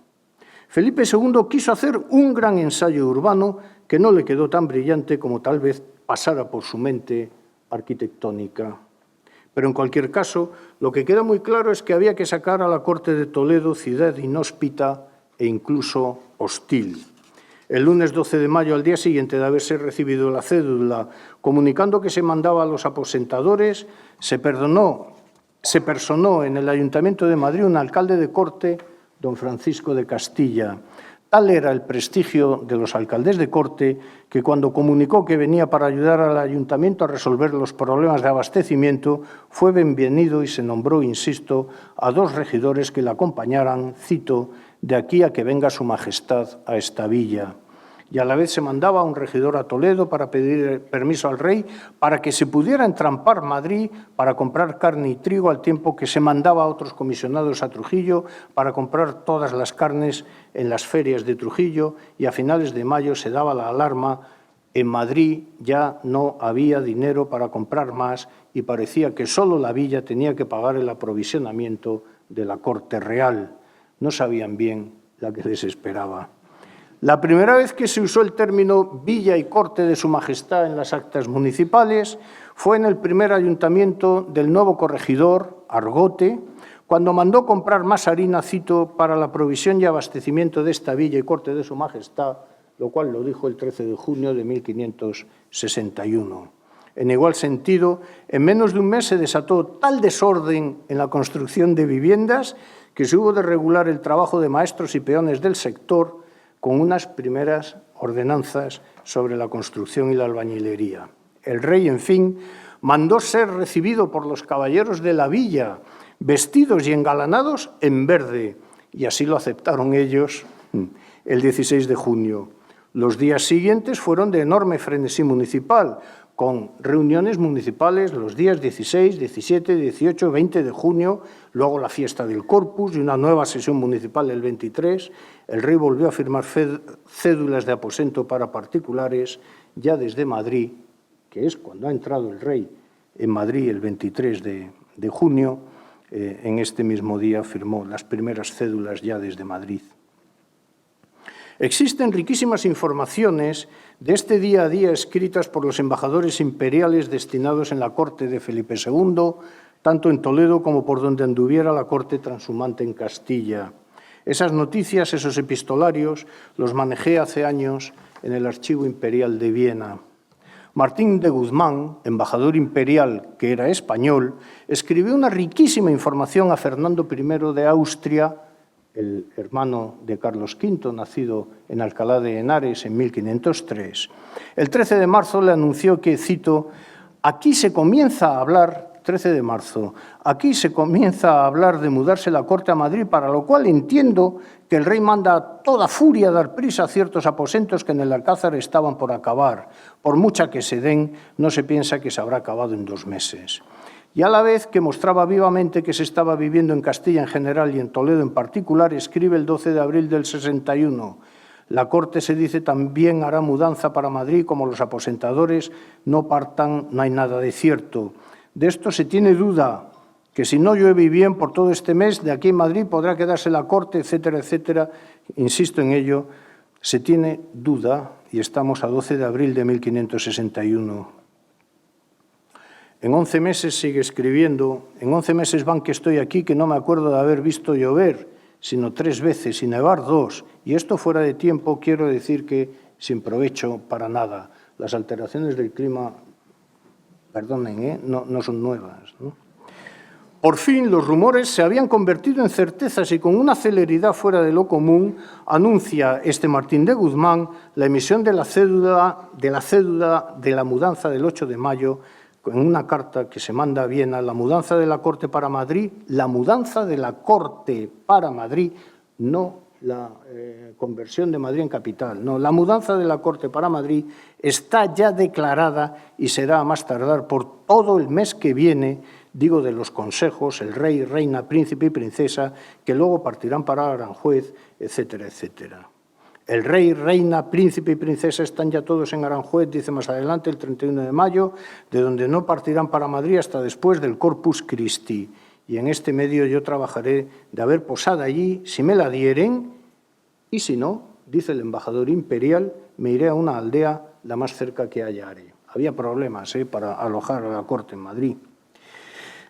Felipe II quiso hacer un gran ensayo urbano que no le quedó tan brillante como tal vez pasara por su mente arquitectónica. Pero en cualquier caso, lo que queda muy claro es que había que sacar a la corte de Toledo, ciudad inhóspita e incluso hostil. El lunes 12 de mayo, al día siguiente de haberse recibido la cédula, comunicando que se mandaba a los aposentadores, se personó en el Ayuntamiento de Madrid un alcalde de corte, don Francisco de Castilla. Tal era el prestigio de los alcaldes de corte que cuando comunicó que venía para ayudar al ayuntamiento a resolver los problemas de abastecimiento, fue bienvenido y se nombró, insisto, a 2 regidores que le acompañaran, cito, de aquí a que venga su majestad a esta villa. Y a la vez se mandaba a un regidor a Toledo para pedir permiso al rey para que se pudiera entrampar Madrid para comprar carne y trigo, al tiempo que se mandaba a otros comisionados a Trujillo para comprar todas las carnes en las ferias de Trujillo, y a finales de mayo se daba la alarma: en Madrid ya no había dinero para comprar más y parecía que solo la villa tenía que pagar el aprovisionamiento de la corte real. No sabían bien la que les esperaba. La primera vez que se usó el término villa y corte de su majestad en las actas municipales fue en el primer ayuntamiento del nuevo corregidor, Argote, cuando mandó comprar más harina, cito, para la provisión y abastecimiento de esta villa y corte de su majestad, lo cual lo dijo el 13 de junio de 1561. En igual sentido, en menos de un mes se desató tal desorden en la construcción de viviendas que se hubo de regular el trabajo de maestros y peones del sector con unas primeras ordenanzas sobre la construcción y la albañilería. El rey, en fin, mandó ser recibido por los caballeros de la villa, vestidos y engalanados en verde, y así lo aceptaron ellos el 16 de junio. Los días siguientes fueron de enorme frenesí municipal, con reuniones municipales los días 16, 17, 18, 20 de junio, luego la fiesta del Corpus y una nueva sesión municipal el 23. El rey volvió a firmar cédulas de aposento para particulares ya desde Madrid, que es cuando ha entrado el rey en Madrid el 23 de junio. En este mismo día firmó las primeras cédulas ya desde Madrid. Existen riquísimas informaciones de este día a día escritas por los embajadores imperiales destinados en la corte de Felipe II, tanto en Toledo como por donde anduviera la corte transhumante en Castilla. Esas noticias, esos epistolarios, los manejé hace años en el Archivo Imperial de Viena. Martín de Guzmán, embajador imperial que era español, escribió una riquísima información a Fernando I de Austria, el hermano de Carlos V, nacido en Alcalá de Henares en 1503. El 13 de marzo le anunció que, cito, «aquí se comienza a hablar 13 de marzo. Aquí se comienza a hablar de mudarse la corte a Madrid, para lo cual entiendo que el rey manda a toda furia dar prisa a ciertos aposentos que en el Alcázar estaban por acabar. Por mucha que se den, no se piensa que se habrá acabado en 2 meses. Y a la vez que mostraba vivamente que se estaba viviendo en Castilla en general y en Toledo en particular, escribe el 12 de abril del 61. La corte, se dice, también hará mudanza para Madrid, como los aposentadores no partan, no hay nada de cierto. De esto se tiene duda, que si no llueve bien por todo este mes, de aquí en Madrid podrá quedarse la corte, etcétera, etcétera. Insisto en ello, se tiene duda y estamos a 12 de abril de 1561. En 11 meses, sigue escribiendo, en 11 meses van que estoy aquí, que no me acuerdo de haber visto llover, sino 3 veces, y nevar 2. Y esto fuera de tiempo, quiero decir que sin provecho para nada. Las alteraciones del clima, perdonen, no son nuevas, ¿no? Por fin, los rumores se habían convertido en certezas y con una celeridad fuera de lo común anuncia este Martín de Guzmán la emisión de la cédula de la mudanza del 8 de mayo, con una carta que se manda a Viena, la mudanza de la corte para Madrid, la mudanza de la corte para Madrid, no la conversión de Madrid en capital, no, la mudanza de la corte para Madrid está ya declarada y será a más tardar por todo el mes que viene, digo de los consejos, el rey, reina, príncipe y princesa, que luego partirán para Aranjuez, etcétera, etcétera. El rey, reina, príncipe y princesa están ya todos en Aranjuez, dice más adelante, el 31 de mayo, de donde no partirán para Madrid hasta después del Corpus Christi. Y en este medio yo trabajaré de haber posada allí, si me la dieren, y si no, dice el embajador imperial, me iré a una aldea la más cerca que hallare. Había problemas para alojar a la corte en Madrid.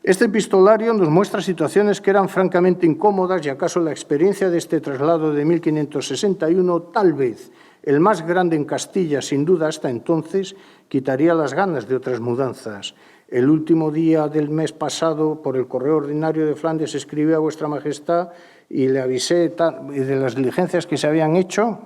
Este epistolario nos muestra situaciones que eran francamente incómodas y acaso la experiencia de este traslado de 1561, tal vez el más grande en Castilla, sin duda hasta entonces, quitaría las ganas de otras mudanzas. El último día del mes pasado, por el correo ordinario de Flandes, escribí a vuestra majestad y le avisé de las diligencias que se habían hecho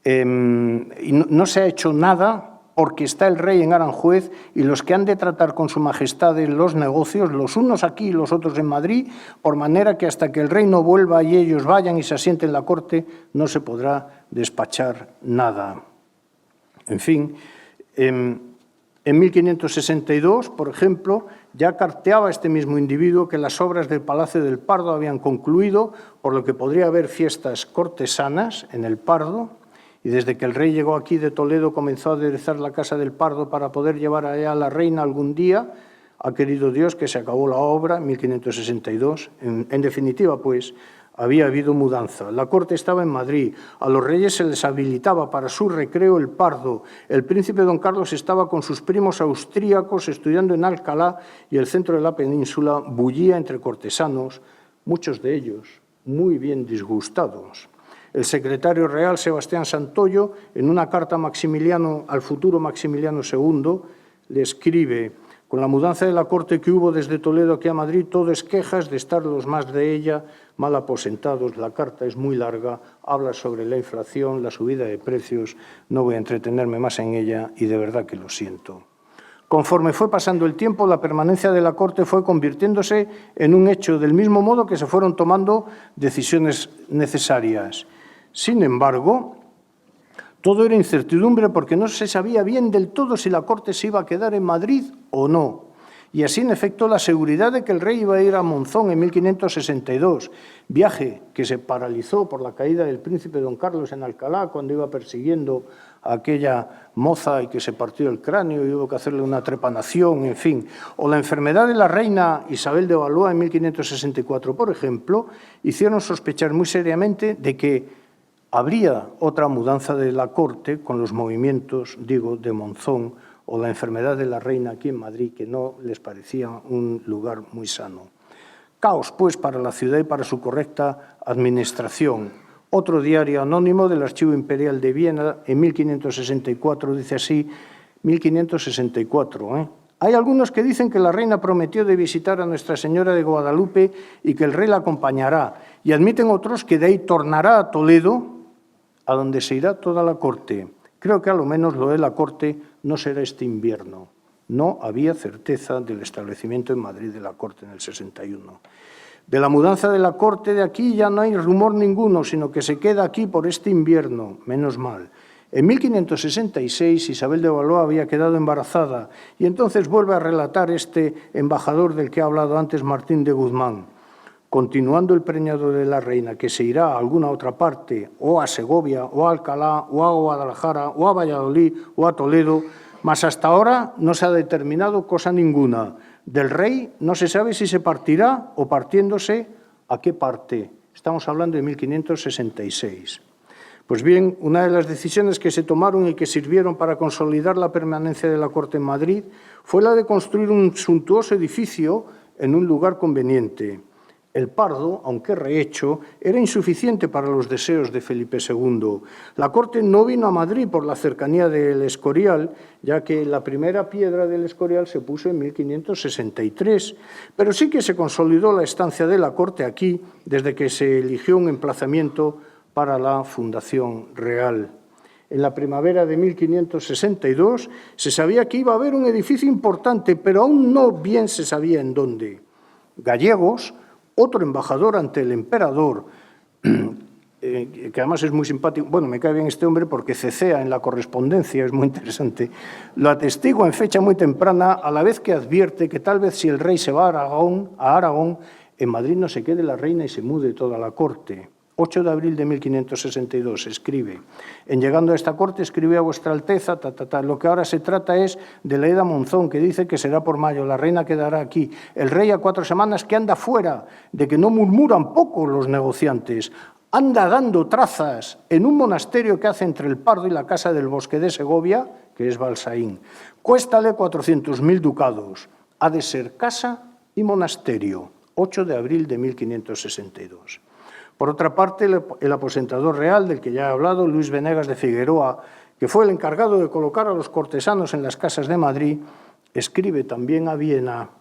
y no se ha hecho nada, porque está el rey en Aranjuez y los que han de tratar con su majestad en los negocios, los unos aquí y los otros en Madrid, por manera que hasta que el rey no vuelva y ellos vayan y se asienten en la corte, no se podrá despachar nada. En fin, en 1562, por ejemplo, ya carteaba este mismo individuo que las obras del Palacio del Pardo habían concluido, por lo que podría haber fiestas cortesanas en el Pardo. Y desde que el rey llegó aquí de Toledo comenzó a aderezar la casa del Pardo para poder llevar allá a la reina algún día. Ha querido Dios que se acabó la obra en 1562. En definitiva, pues, había habido mudanza. La corte estaba en Madrid. A los reyes se les habilitaba para su recreo el Pardo. El príncipe don Carlos estaba con sus primos austríacos estudiando en Alcalá y el centro de la península bullía entre cortesanos, muchos de ellos muy bien disgustados. El secretario real, Sebastián Santoyo, en una carta al futuro Maximiliano II, le escribe: con la mudanza de la corte que hubo desde Toledo aquí a Madrid, todo es quejas de estar los más de ella mal aposentados. La carta es muy larga, habla sobre la inflación, la subida de precios, no voy a entretenerme más en ella y de verdad que lo siento. Conforme fue pasando el tiempo, la permanencia de la corte fue convirtiéndose en un hecho, del mismo modo que se fueron tomando decisiones necesarias. Sin embargo, todo era incertidumbre porque no se sabía bien del todo si la corte se iba a quedar en Madrid o no. Y así, en efecto, la seguridad de que el rey iba a ir a Monzón en 1562, viaje que se paralizó por la caída del príncipe don Carlos en Alcalá cuando iba persiguiendo a aquella moza y que se partió el cráneo y hubo que hacerle una trepanación, en fin. O la enfermedad de la reina Isabel de Valois en 1564, por ejemplo, hicieron sospechar muy seriamente de que habría otra mudanza de la corte con los movimientos, digo, de Monzón o la enfermedad de la reina aquí en Madrid, que no les parecía un lugar muy sano. Caos, pues, para la ciudad y para su correcta administración. Otro diario anónimo del Archivo Imperial de Viena, en 1564, dice así, 1564, Hay algunos que dicen que la reina prometió de visitar a Nuestra Señora de Guadalupe y que el rey la acompañará, y admiten otros que de ahí tornará a Toledo, a donde se irá toda la corte. Creo que a lo menos lo de la corte no será este invierno. No había certeza del establecimiento en Madrid de la Corte en el 61. De la mudanza de la Corte de aquí ya no hay rumor ninguno, sino que se queda aquí por este invierno, menos mal. En 1566 Isabel de Valois había quedado embarazada y entonces vuelve a relatar este embajador del que ha hablado antes Martín de Guzmán. Continuando el preñado de la reina, que se irá a alguna otra parte, o a Segovia, o a Alcalá, o a Guadalajara, o a Valladolid, o a Toledo, mas hasta ahora no se ha determinado cosa ninguna. Del rey no se sabe si se partirá o partiéndose, ¿a qué parte? Estamos hablando de 1566. Pues bien, una de las decisiones que se tomaron y que sirvieron para consolidar la permanencia de la Corte en Madrid fue la de construir un suntuoso edificio en un lugar conveniente. El Pardo, aunque rehecho, era insuficiente para los deseos de Felipe II. La Corte no vino a Madrid por la cercanía del Escorial, ya que la primera piedra del Escorial se puso en 1563, pero sí que se consolidó la estancia de la Corte aquí desde que se eligió un emplazamiento para la fundación real. En la primavera de 1562 se sabía que iba a haber un edificio importante, pero aún no bien se sabía en dónde. Gallegos, otro embajador ante el emperador, que además es muy simpático, bueno, me cae bien este hombre porque cecea en la correspondencia, es muy interesante, lo atestigua en fecha muy temprana, a la vez que advierte que tal vez si el rey se va a Aragón, en Madrid no se quede la reina y se mude toda la corte. 8 de abril de 1562, escribe. En llegando a esta corte, escribe a vuestra Alteza, lo que ahora se trata es de la Eda Monzón, que dice que será por mayo, la reina quedará aquí, el rey a 4 semanas que anda fuera, de que no murmuran poco los negociantes, anda dando trazas en un monasterio que hace entre el Pardo y la casa del Bosque de Segovia, que es Balsaín. Cuéstale 400.000 ducados, ha de ser casa y monasterio. 8 de abril de 1562. Por otra parte, el aposentador real, del que ya he hablado, Luis Venegas de Figueroa, que fue el encargado de colocar a los cortesanos en las casas de Madrid, escribe también a Viena: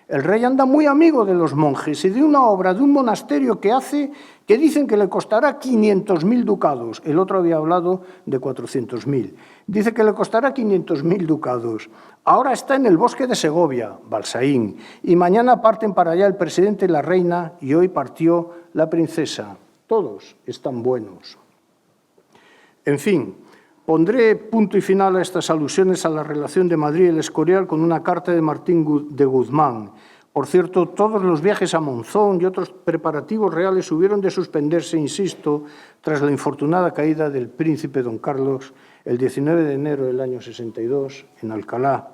el rey anda muy amigo de los monjes y de una obra de un monasterio que hace, que dicen que le costará 500.000 ducados. El otro había hablado de 400.000. Dice que le costará 500.000 ducados. Ahora está en el Bosque de Segovia, Balsaín, y mañana parten para allá el presidente y la reina, y hoy partió la princesa. Todos están buenos. En fin, pondré punto y final a estas alusiones a la relación de Madrid y el Escorial con una carta de Martín de Guzmán. Por cierto, todos los viajes a Monzón y otros preparativos reales hubieron de suspenderse, insisto, tras la infortunada caída del príncipe don Carlos el 19 de enero del año 62 en Alcalá.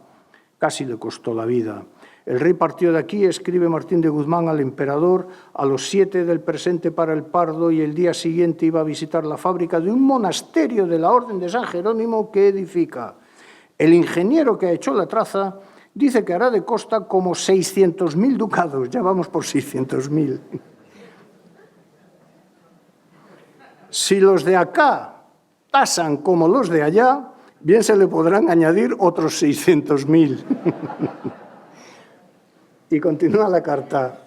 Casi le costó la vida. El rey partió de aquí, escribe Martín de Guzmán al emperador, a los 7 del presente para el Pardo, y el día siguiente iba a visitar la fábrica de un monasterio de la Orden de San Jerónimo que edifica. El ingeniero que ha hecho la traza dice que hará de costa como 600.000 ducados. Ya vamos por 600.000. Si los de acá tasan como los de allá, bien se le podrán añadir otros 600.000. Y continúa la carta.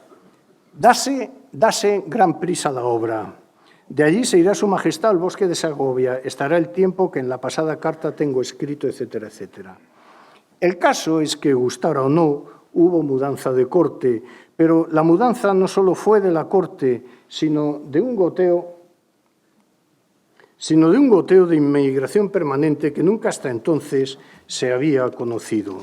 Dase gran prisa a la obra. De allí se irá su majestad al Bosque de Segovia. Estará el tiempo que en la pasada carta tengo escrito, etcétera, etcétera. El caso es que, gustara o no, hubo mudanza de corte, pero la mudanza no solo fue de la corte, sino de un goteo de inmigración permanente que nunca hasta entonces se había conocido.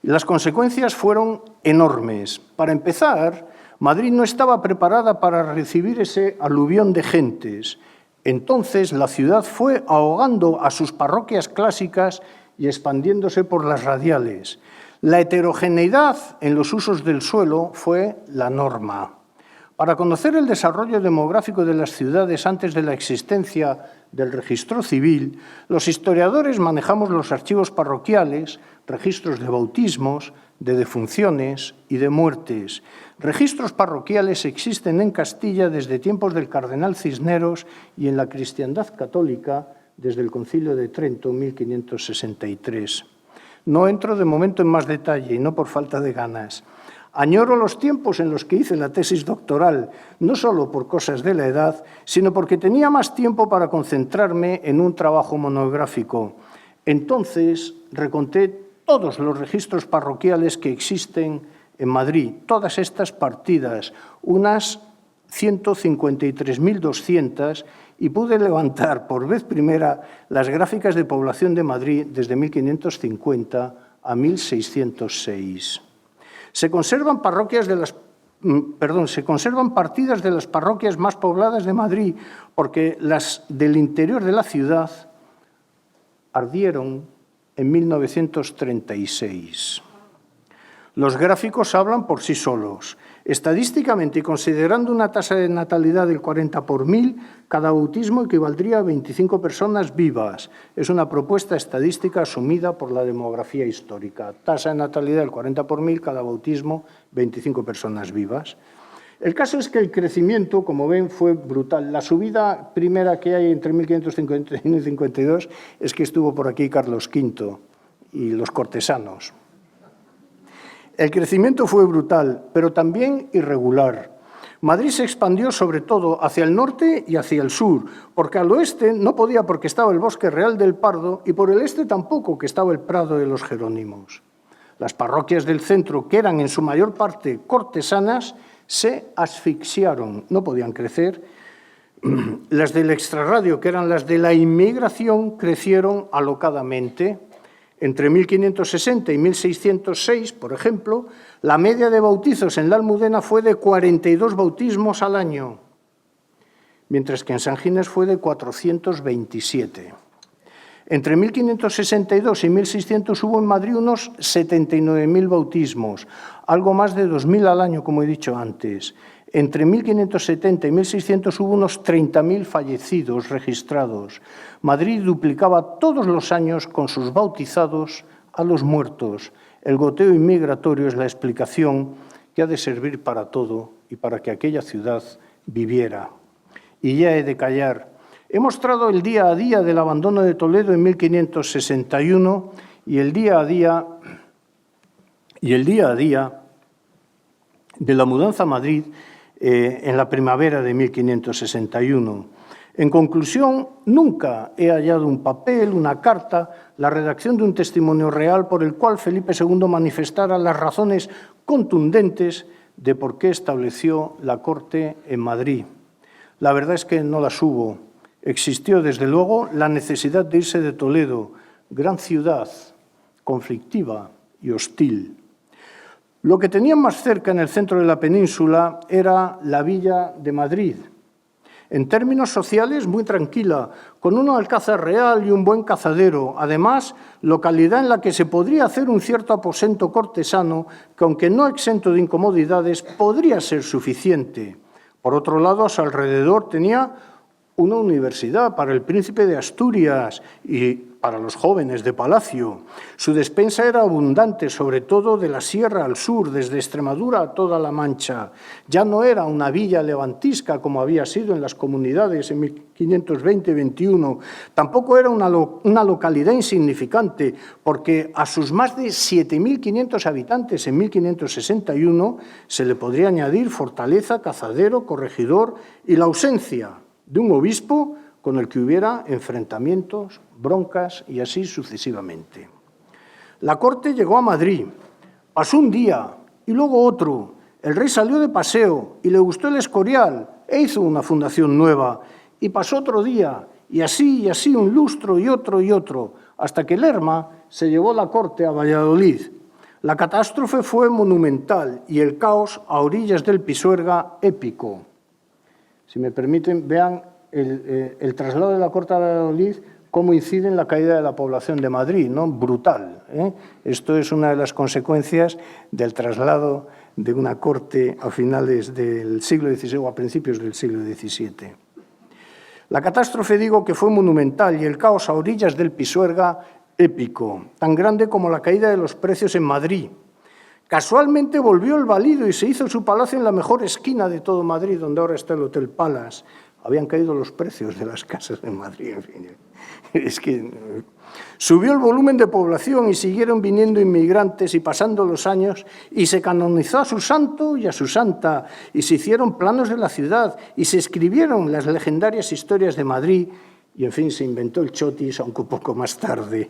Las consecuencias fueron enormes. Para empezar, Madrid no estaba preparada para recibir ese aluvión de gentes. Entonces la ciudad fue ahogando a sus parroquias clásicas y expandiéndose por las radiales. La heterogeneidad en los usos del suelo fue la norma. Para conocer el desarrollo demográfico de las ciudades antes de la existencia del registro civil, los historiadores manejamos los archivos parroquiales, registros de bautismos, de defunciones y de muertes. Registros parroquiales existen en Castilla desde tiempos del cardenal Cisneros y en la cristiandad católica desde el Concilio de Trento, 1563. No entro de momento en más detalle y no por falta de ganas. Añoro los tiempos en los que hice la tesis doctoral, no solo por cosas de la edad, sino porque tenía más tiempo para concentrarme en un trabajo monográfico. Entonces reconté todos los registros parroquiales que existen en Madrid, todas estas partidas, unas 153.200, y pude levantar por vez primera las gráficas de población de Madrid desde 1550 a 1606. Se conservan partidas de las parroquias más pobladas de Madrid, porque las del interior de la ciudad ardieron en 1936. Los gráficos hablan por sí solos. Estadísticamente, y considerando una tasa de natalidad del 40 por 1000, cada bautismo equivaldría a 25 personas vivas. Es una propuesta estadística asumida por la demografía histórica. Tasa de natalidad del 40 por 1000, cada bautismo, 25 personas vivas. El caso es que el crecimiento, como ven, fue brutal. La subida primera que hay entre 1551 y 52 es que estuvo por aquí Carlos V y los cortesanos. El crecimiento fue brutal, pero también irregular. Madrid se expandió sobre todo hacia el norte y hacia el sur, porque al oeste no podía porque estaba el Bosque Real del Pardo y por el este tampoco, que estaba el Prado de los Jerónimos. Las parroquias del centro, que eran en su mayor parte cortesanas, se asfixiaron, no podían crecer. Las del extrarradio, que eran las de la inmigración, crecieron alocadamente. Entre 1560 y 1606, por ejemplo, la media de bautizos en la Almudena fue de 42 bautismos al año, mientras que en San Ginés fue de 427. Entre 1562 y 1600 hubo en Madrid unos 79.000 bautismos, algo más de 2.000 al año, como he dicho antes. Entre 1570 y 1600 hubo unos 30.000 fallecidos registrados. Madrid duplicaba todos los años con sus bautizados a los muertos. El goteo inmigratorio es la explicación que ha de servir para todo y para que aquella ciudad viviera. Y ya he de callar. He mostrado el día a día del abandono de Toledo en 1561 y el día a día de la mudanza a Madrid en la primavera de 1561. En conclusión, nunca he hallado un papel, una carta, la redacción de un testimonio real por el cual Felipe II manifestara las razones contundentes de por qué estableció la corte en Madrid. La verdad es que no las hubo. Existió, desde luego, la necesidad de irse de Toledo, gran ciudad, conflictiva y hostil. Lo que tenían más cerca en el centro de la península era la Villa de Madrid. En términos sociales, muy tranquila, con un alcázar real y un buen cazadero. Además, localidad en la que se podría hacer un cierto aposento cortesano, que aunque no exento de incomodidades, podría ser suficiente. Por otro lado, a su alrededor tenía una universidad para el príncipe de Asturias y para los jóvenes de Palacio. Su despensa era abundante, sobre todo de la sierra al sur, desde Extremadura a toda la Mancha. Ya no era una villa levantisca como había sido en las comunidades en 1520-21. Tampoco era una localidad insignificante, porque a sus más de 7.500 habitantes en 1561 se le podría añadir fortaleza, cazadero, corregidor y la ausencia de un obispo con el que hubiera enfrentamientos, broncas y así sucesivamente. La corte llegó a Madrid, pasó un día y luego otro. El rey salió de paseo y le gustó el Escorial e hizo una fundación nueva. Y pasó otro día y así un lustro y otro, hasta que Lerma se llevó la corte a Valladolid. La catástrofe fue monumental y el caos a orillas del Pisuerga épico. Si me permiten, vean el traslado de la corte a Valladolid, cómo incide en la caída de la población de Madrid, ¿no? Brutal, ¿eh? Esto es una de las consecuencias del traslado de una corte a finales del siglo XVI o a principios del siglo XVII. La catástrofe, digo, que fue monumental y el caos a orillas del Pisuerga épico, tan grande como la caída de los precios en Madrid. Casualmente volvió el Valido y se hizo su palacio en la mejor esquina de todo Madrid, donde ahora está el Hotel Palace. Habían caído los precios de las casas en Madrid, en fin. Es que subió el volumen de población y siguieron viniendo inmigrantes y pasando los años y se canonizó a su santo y a su santa y se hicieron planos de la ciudad y se escribieron las legendarias historias de Madrid y, en fin, se inventó el chotis, aunque un poco más tarde.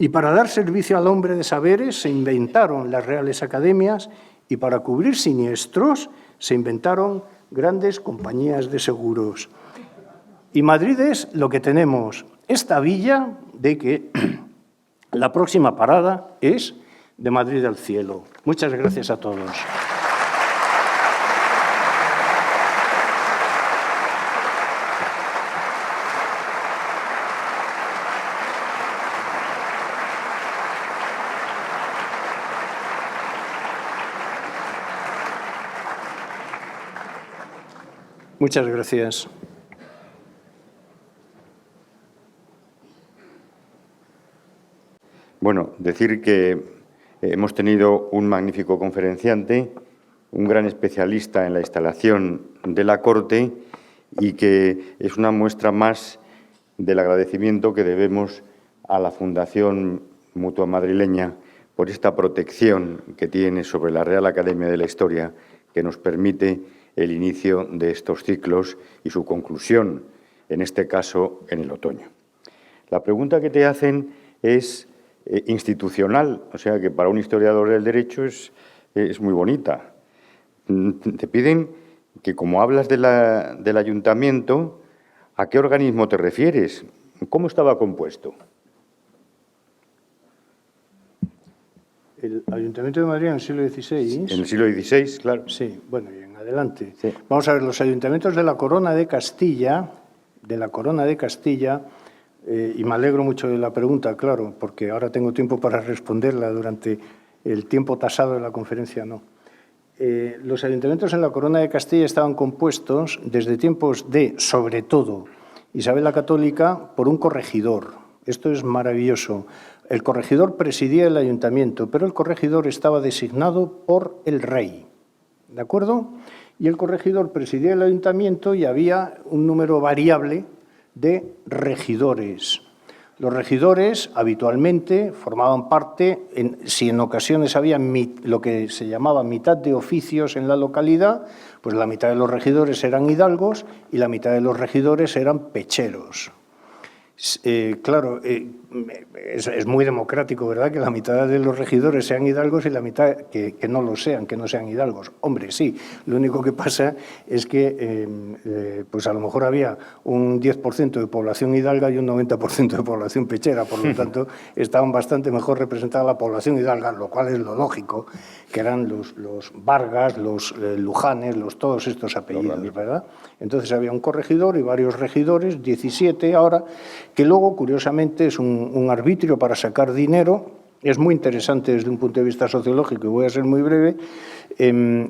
Y para dar servicio al hombre de saberes se inventaron las reales academias y para cubrir siniestros se inventaron grandes compañías de seguros. Y Madrid es lo que tenemos, esta villa de que la próxima parada es de Madrid al cielo. Muchas gracias a todos. Muchas gracias. Bueno, decir que hemos tenido un magnífico conferenciante, un gran especialista en la instalación de la Corte y que es una muestra más del agradecimiento que debemos a la Fundación Mutua Madrileña por esta protección que tiene sobre la Real Academia de la Historia que nos permite el inicio de estos ciclos y su conclusión, en este caso, en el otoño. La pregunta que te hacen es institucional, o sea que para un historiador del derecho es muy bonita. Te piden que, como hablas del ayuntamiento, ¿a qué organismo te refieres? ¿Cómo estaba compuesto? El Ayuntamiento de Madrid en el siglo XVI. En el siglo XVI, claro. Sí, bueno, y en adelante. Sí. Vamos a ver, los ayuntamientos de la Corona de Castilla, y me alegro mucho de la pregunta, claro, porque ahora tengo tiempo para responderla, durante el tiempo tasado de la conferencia no. Los ayuntamientos en la Corona de Castilla estaban compuestos desde tiempos de, sobre todo, Isabel la Católica, por un corregidor. Esto es maravilloso. El corregidor presidía el ayuntamiento, pero el corregidor estaba designado por el rey, ¿de acuerdo? Y el corregidor presidía el ayuntamiento y había un número variable de regidores. Los regidores habitualmente formaban parte, si en ocasiones había lo que se llamaba mitad de oficios en la localidad, pues la mitad de los regidores eran hidalgos y la mitad de los regidores eran pecheros. Claro, es muy democrático, ¿verdad?, que la mitad de los regidores sean hidalgos y la mitad que no lo sean, que no sean hidalgos. Hombre, sí, lo único que pasa es que pues a lo mejor había un 10% de población hidalga y un 90% de población pechera, por lo tanto, estaban bastante mejor representada la población hidalga, lo cual es lo lógico, que eran los Vargas, los Lujanes, todos estos apellidos, ¿verdad? Entonces había un corregidor y varios regidores, 17 ahora, que luego, curiosamente, es un arbitrio para sacar dinero. Es muy interesante desde un punto de vista sociológico, y voy a ser muy breve.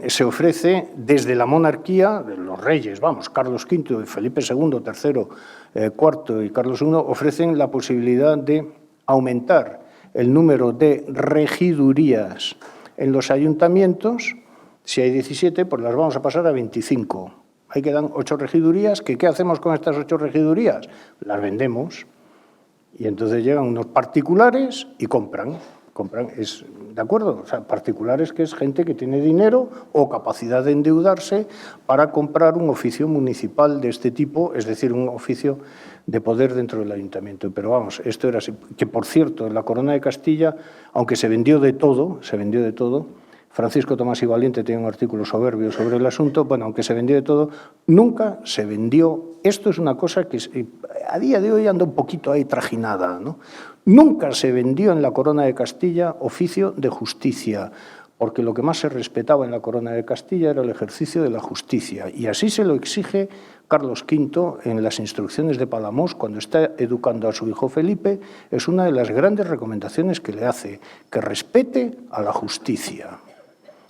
Se ofrece desde la monarquía, de los reyes, vamos, Carlos V, Felipe II, III, IV y Carlos I, ofrecen la posibilidad de aumentar el número de regidurías en los ayuntamientos. Si hay 17, pues las vamos a pasar a 25. Ahí quedan 8 regidurías, que ¿qué hacemos con estas 8 regidurías? Las vendemos y entonces llegan unos particulares y compran, ¿de acuerdo? O sea, particulares que es gente que tiene dinero o capacidad de endeudarse para comprar un oficio municipal de este tipo, es decir, un oficio de poder dentro del ayuntamiento. Pero vamos, esto era así. Que, por cierto, en la Corona de Castilla, aunque se vendió de todo, Francisco Tomás y Valiente tiene un artículo soberbio sobre el asunto, bueno, aunque se vendió de todo, nunca se vendió. Esto es una cosa que a día de hoy anda un poquito ahí trajinada, ¿no? Nunca se vendió en la Corona de Castilla oficio de justicia, porque lo que más se respetaba en la Corona de Castilla era el ejercicio de la justicia, y así se lo exige Carlos V en las instrucciones de Palamós cuando está educando a su hijo Felipe. Es una de las grandes recomendaciones que le hace, que respete a la justicia.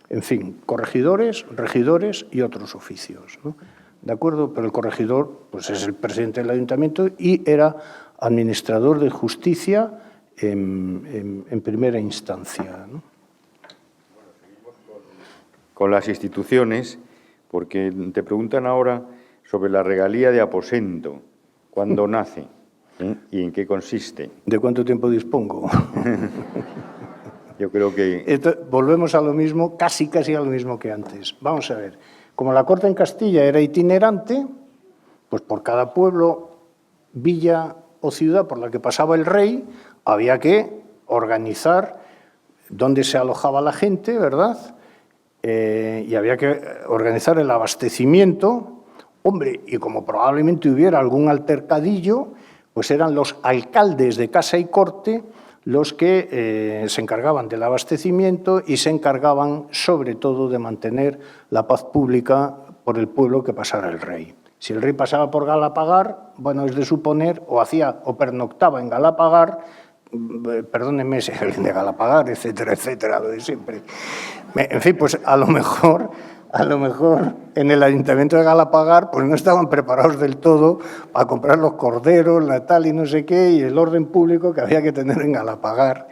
En fin, corregidores, regidores y otros oficios, ¿no? ¿De acuerdo? Pero el corregidor pues es el presidente del ayuntamiento y era administrador de justicia en primera instancia, ¿no? Bueno, seguimos con las instituciones, porque te preguntan ahora sobre la regalía de aposento, cuándo nace y en qué consiste. ¿De cuánto tiempo dispongo? Yo creo que... Volvemos a lo mismo, casi a lo mismo que antes. Vamos a ver, como la Corte en Castilla era itinerante, pues por cada pueblo, villa o ciudad por la que pasaba el rey, había que organizar dónde se alojaba la gente, ¿verdad? Y había que organizar el abastecimiento. Hombre, y como probablemente hubiera algún altercadillo, pues eran los alcaldes de Casa y Corte los que se encargaban del abastecimiento y se encargaban, sobre todo, de mantener la paz pública por el pueblo que pasara el rey. Si el rey pasaba por Galapagar, bueno, es de suponer, o pernoctaba en Galapagar, perdónenme si alguien de Galapagar, etcétera, etcétera, lo de siempre. En fin, pues a lo mejor en el Ayuntamiento de Galapagar pues no estaban preparados del todo para comprar los corderos, la tal y no sé qué, y el orden público que había que tener en Galapagar.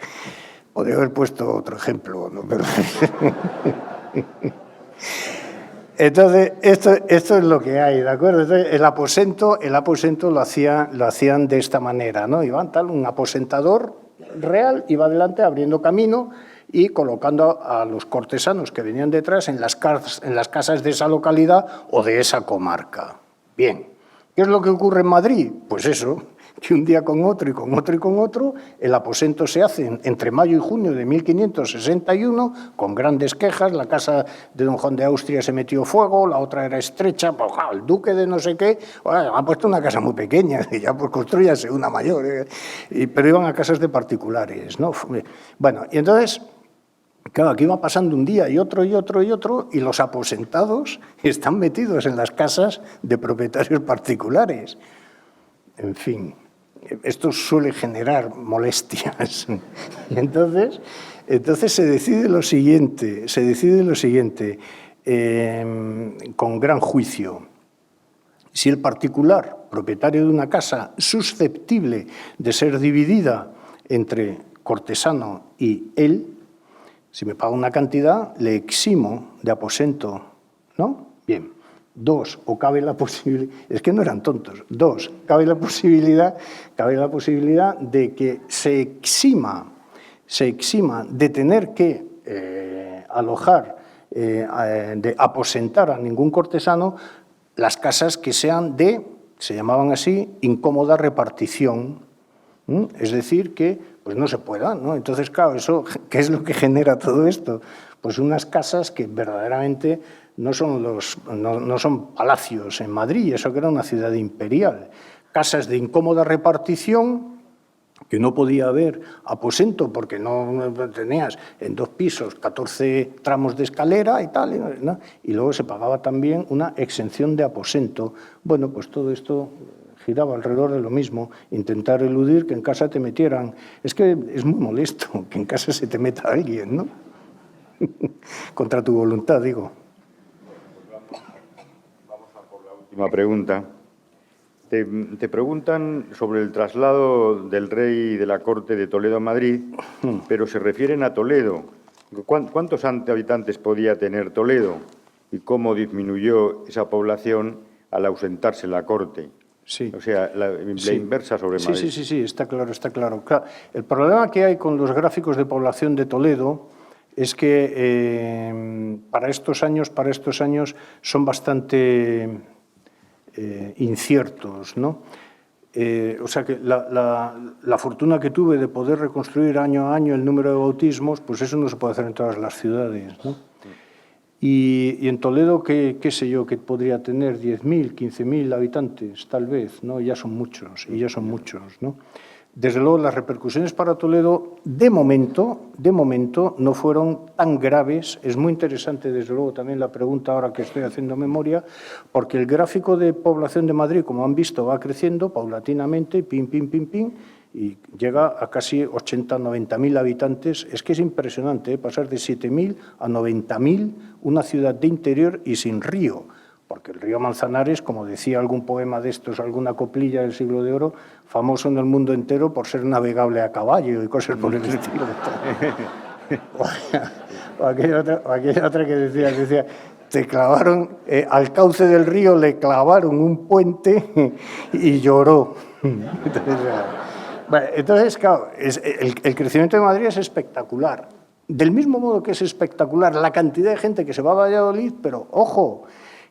Podría haber puesto otro ejemplo, ¿no? Pero... Entonces, esto es lo que hay, ¿de acuerdo? Entonces, el aposento lo hacían de esta manera, ¿no? Iban un aposentador real, iba adelante abriendo camino y colocando a los cortesanos que venían detrás en las casas de esa localidad o de esa comarca. Bien, ¿qué es lo que ocurre en Madrid? Pues eso, que un día con otro y con otro y con otro, el aposento se hace entre mayo y junio de 1561, con grandes quejas. La casa de don Juan de Austria se metió fuego, la otra era estrecha, pues, el duque de no sé qué, ha puesto una casa muy pequeña, y ya pues construyase una mayor, pero iban a casas de particulares, ¿no? Bueno, y entonces... Claro, aquí va pasando un día y otro, y los aposentados están metidos en las casas de propietarios particulares. En fin, esto suele generar molestias. Y entonces se decide lo siguiente, con gran juicio. Si el particular, propietario de una casa susceptible de ser dividida entre cortesano y él, si me paga una cantidad, le eximo de aposento, ¿no? Bien. 2, o cabe la posibilidad, es que no eran tontos, 2, cabe la posibilidad de que se exima de tener que alojar, de aposentar a ningún cortesano las casas que sean se llamaban así, incómoda repartición. Es decir, que pues no se pueda, ¿no? Entonces, claro, ¿qué es lo que genera todo esto? Pues unas casas que verdaderamente no son palacios en Madrid, eso que era una ciudad imperial. Casas de incómoda repartición, que no podía haber aposento porque no tenías en 2 pisos 14 tramos de escalera y tal, ¿no? Y luego se pagaba también una exención de aposento. Bueno, pues todo esto giraba alrededor de lo mismo, intentar eludir que en casa te metieran. Es que es muy molesto que en casa se te meta alguien, ¿no? Contra tu voluntad, digo. Vamos a por la última pregunta. Te preguntan sobre el traslado del rey de la corte de Toledo a Madrid, pero se refieren a Toledo. ¿Cuántos habitantes podía tener Toledo y cómo disminuyó esa población al ausentarse la corte? Sí. O sea, la inversa sobre Madrid. Sí, está claro. El problema que hay con los gráficos de población de Toledo es que para estos años son bastante inciertos, ¿no? O sea que la fortuna que tuve de poder reconstruir año a año el número de bautismos, pues eso no se puede hacer en todas las ciudades, ¿no? Y en Toledo, qué sé yo, que podría tener 10.000, 15.000 habitantes, tal vez, ¿no? Ya son muchos, ¿no? Desde luego, las repercusiones para Toledo, de momento, no fueron tan graves. Es muy interesante, desde luego, también la pregunta ahora que estoy haciendo memoria, porque el gráfico de población de Madrid, como han visto, va creciendo paulatinamente, pim, y llega a casi 80, 90.000 habitantes. Es que es impresionante, pasar de 7.000 a 90.000, una ciudad de interior y sin río, porque el río Manzanares, como decía algún poema de estos, alguna coplilla del Siglo de Oro, famoso en el mundo entero por ser navegable a caballo y cosas por el estilo. o aquella otra que decía te clavaron, al cauce del río le clavaron un puente y lloró. Entonces, claro, el crecimiento de Madrid es espectacular. Del mismo modo que es espectacular la cantidad de gente que se va a Valladolid, pero ojo,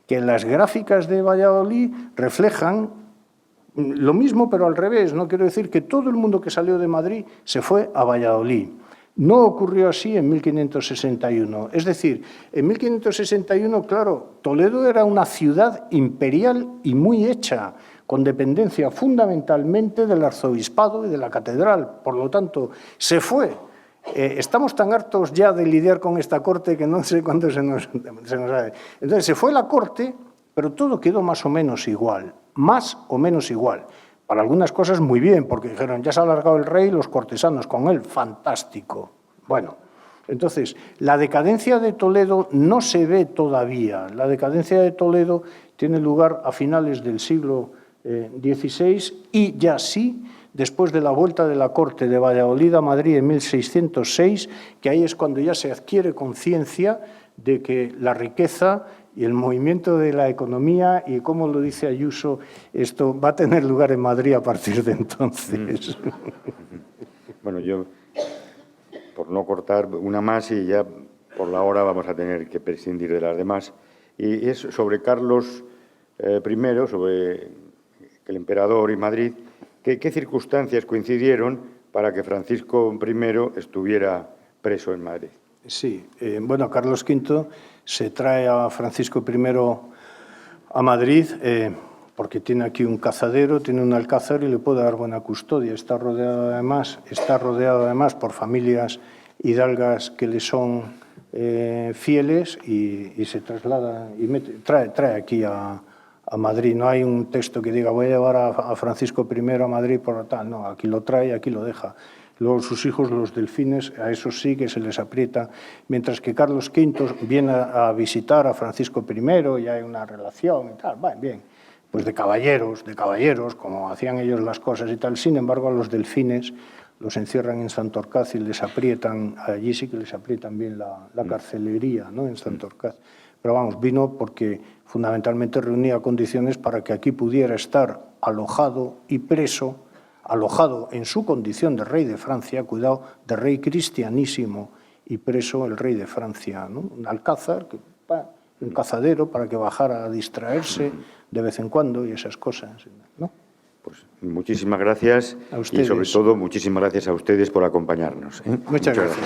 que las gráficas de Valladolid reflejan Lo mismo, pero al revés. No quiero decir que todo el mundo que salió de Madrid se fue a Valladolid. No ocurrió así en 1561. Es decir, en 1561, claro, Toledo era una ciudad imperial y muy hecha, con dependencia fundamentalmente del arzobispado y de la catedral. Por lo tanto, se fue. Estamos tan hartos ya de lidiar con esta corte que no sé cuándo se nos sabe. Entonces, se fue la corte, pero todo quedó más o menos igual. Más o menos igual. Para algunas cosas muy bien, porque dijeron, ya se ha alargado el rey, los cortesanos con él, fantástico. Bueno, entonces, la decadencia de Toledo no se ve todavía. La decadencia de Toledo tiene lugar a finales del siglo XVI y ya sí, después de la vuelta de la corte de Valladolid a Madrid en 1606, que ahí es cuando ya se adquiere conciencia de que la riqueza y el movimiento de la economía, y como lo dice Ayuso, esto va a tener lugar en Madrid a partir de entonces. Bueno, yo, por no cortar una más y ya por la hora vamos a tener que prescindir de las demás, y es sobre Carlos I, sobre el emperador y Madrid. ¿Qué circunstancias coincidieron para que Francisco I estuviera preso en Madrid? Sí, bueno, Carlos V se trae a Francisco I a Madrid porque tiene aquí un cazadero, tiene un alcázar y le puede dar buena custodia. Está rodeado además por familias hidalgas que le son fieles y se traslada y trae aquí a Madrid. No hay un texto que diga voy a llevar a Francisco I a Madrid por tal. No, aquí lo trae y aquí lo deja. Luego sus hijos, los delfines, a esos sí que se les aprieta, mientras que Carlos V viene a visitar a Francisco I y hay una relación y tal. Bueno, bien, pues de caballeros, como hacían ellos las cosas y tal. Sin embargo, a los delfines los encierran en Santorcaz y les aprietan, allí sí que les aprietan bien la carcelería, ¿no?, en Santorcaz. Pero vamos, vino porque fundamentalmente reunía condiciones para que aquí pudiera estar alojado y preso, alojado en su condición de rey de Francia, cuidado, de rey cristianísimo, y preso el rey de Francia, ¿no? Un alcázar, un cazadero para que bajara a distraerse de vez en cuando y esas cosas, ¿no? Pues muchísimas gracias y sobre todo muchísimas gracias a ustedes por acompañarnos. Muchas gracias.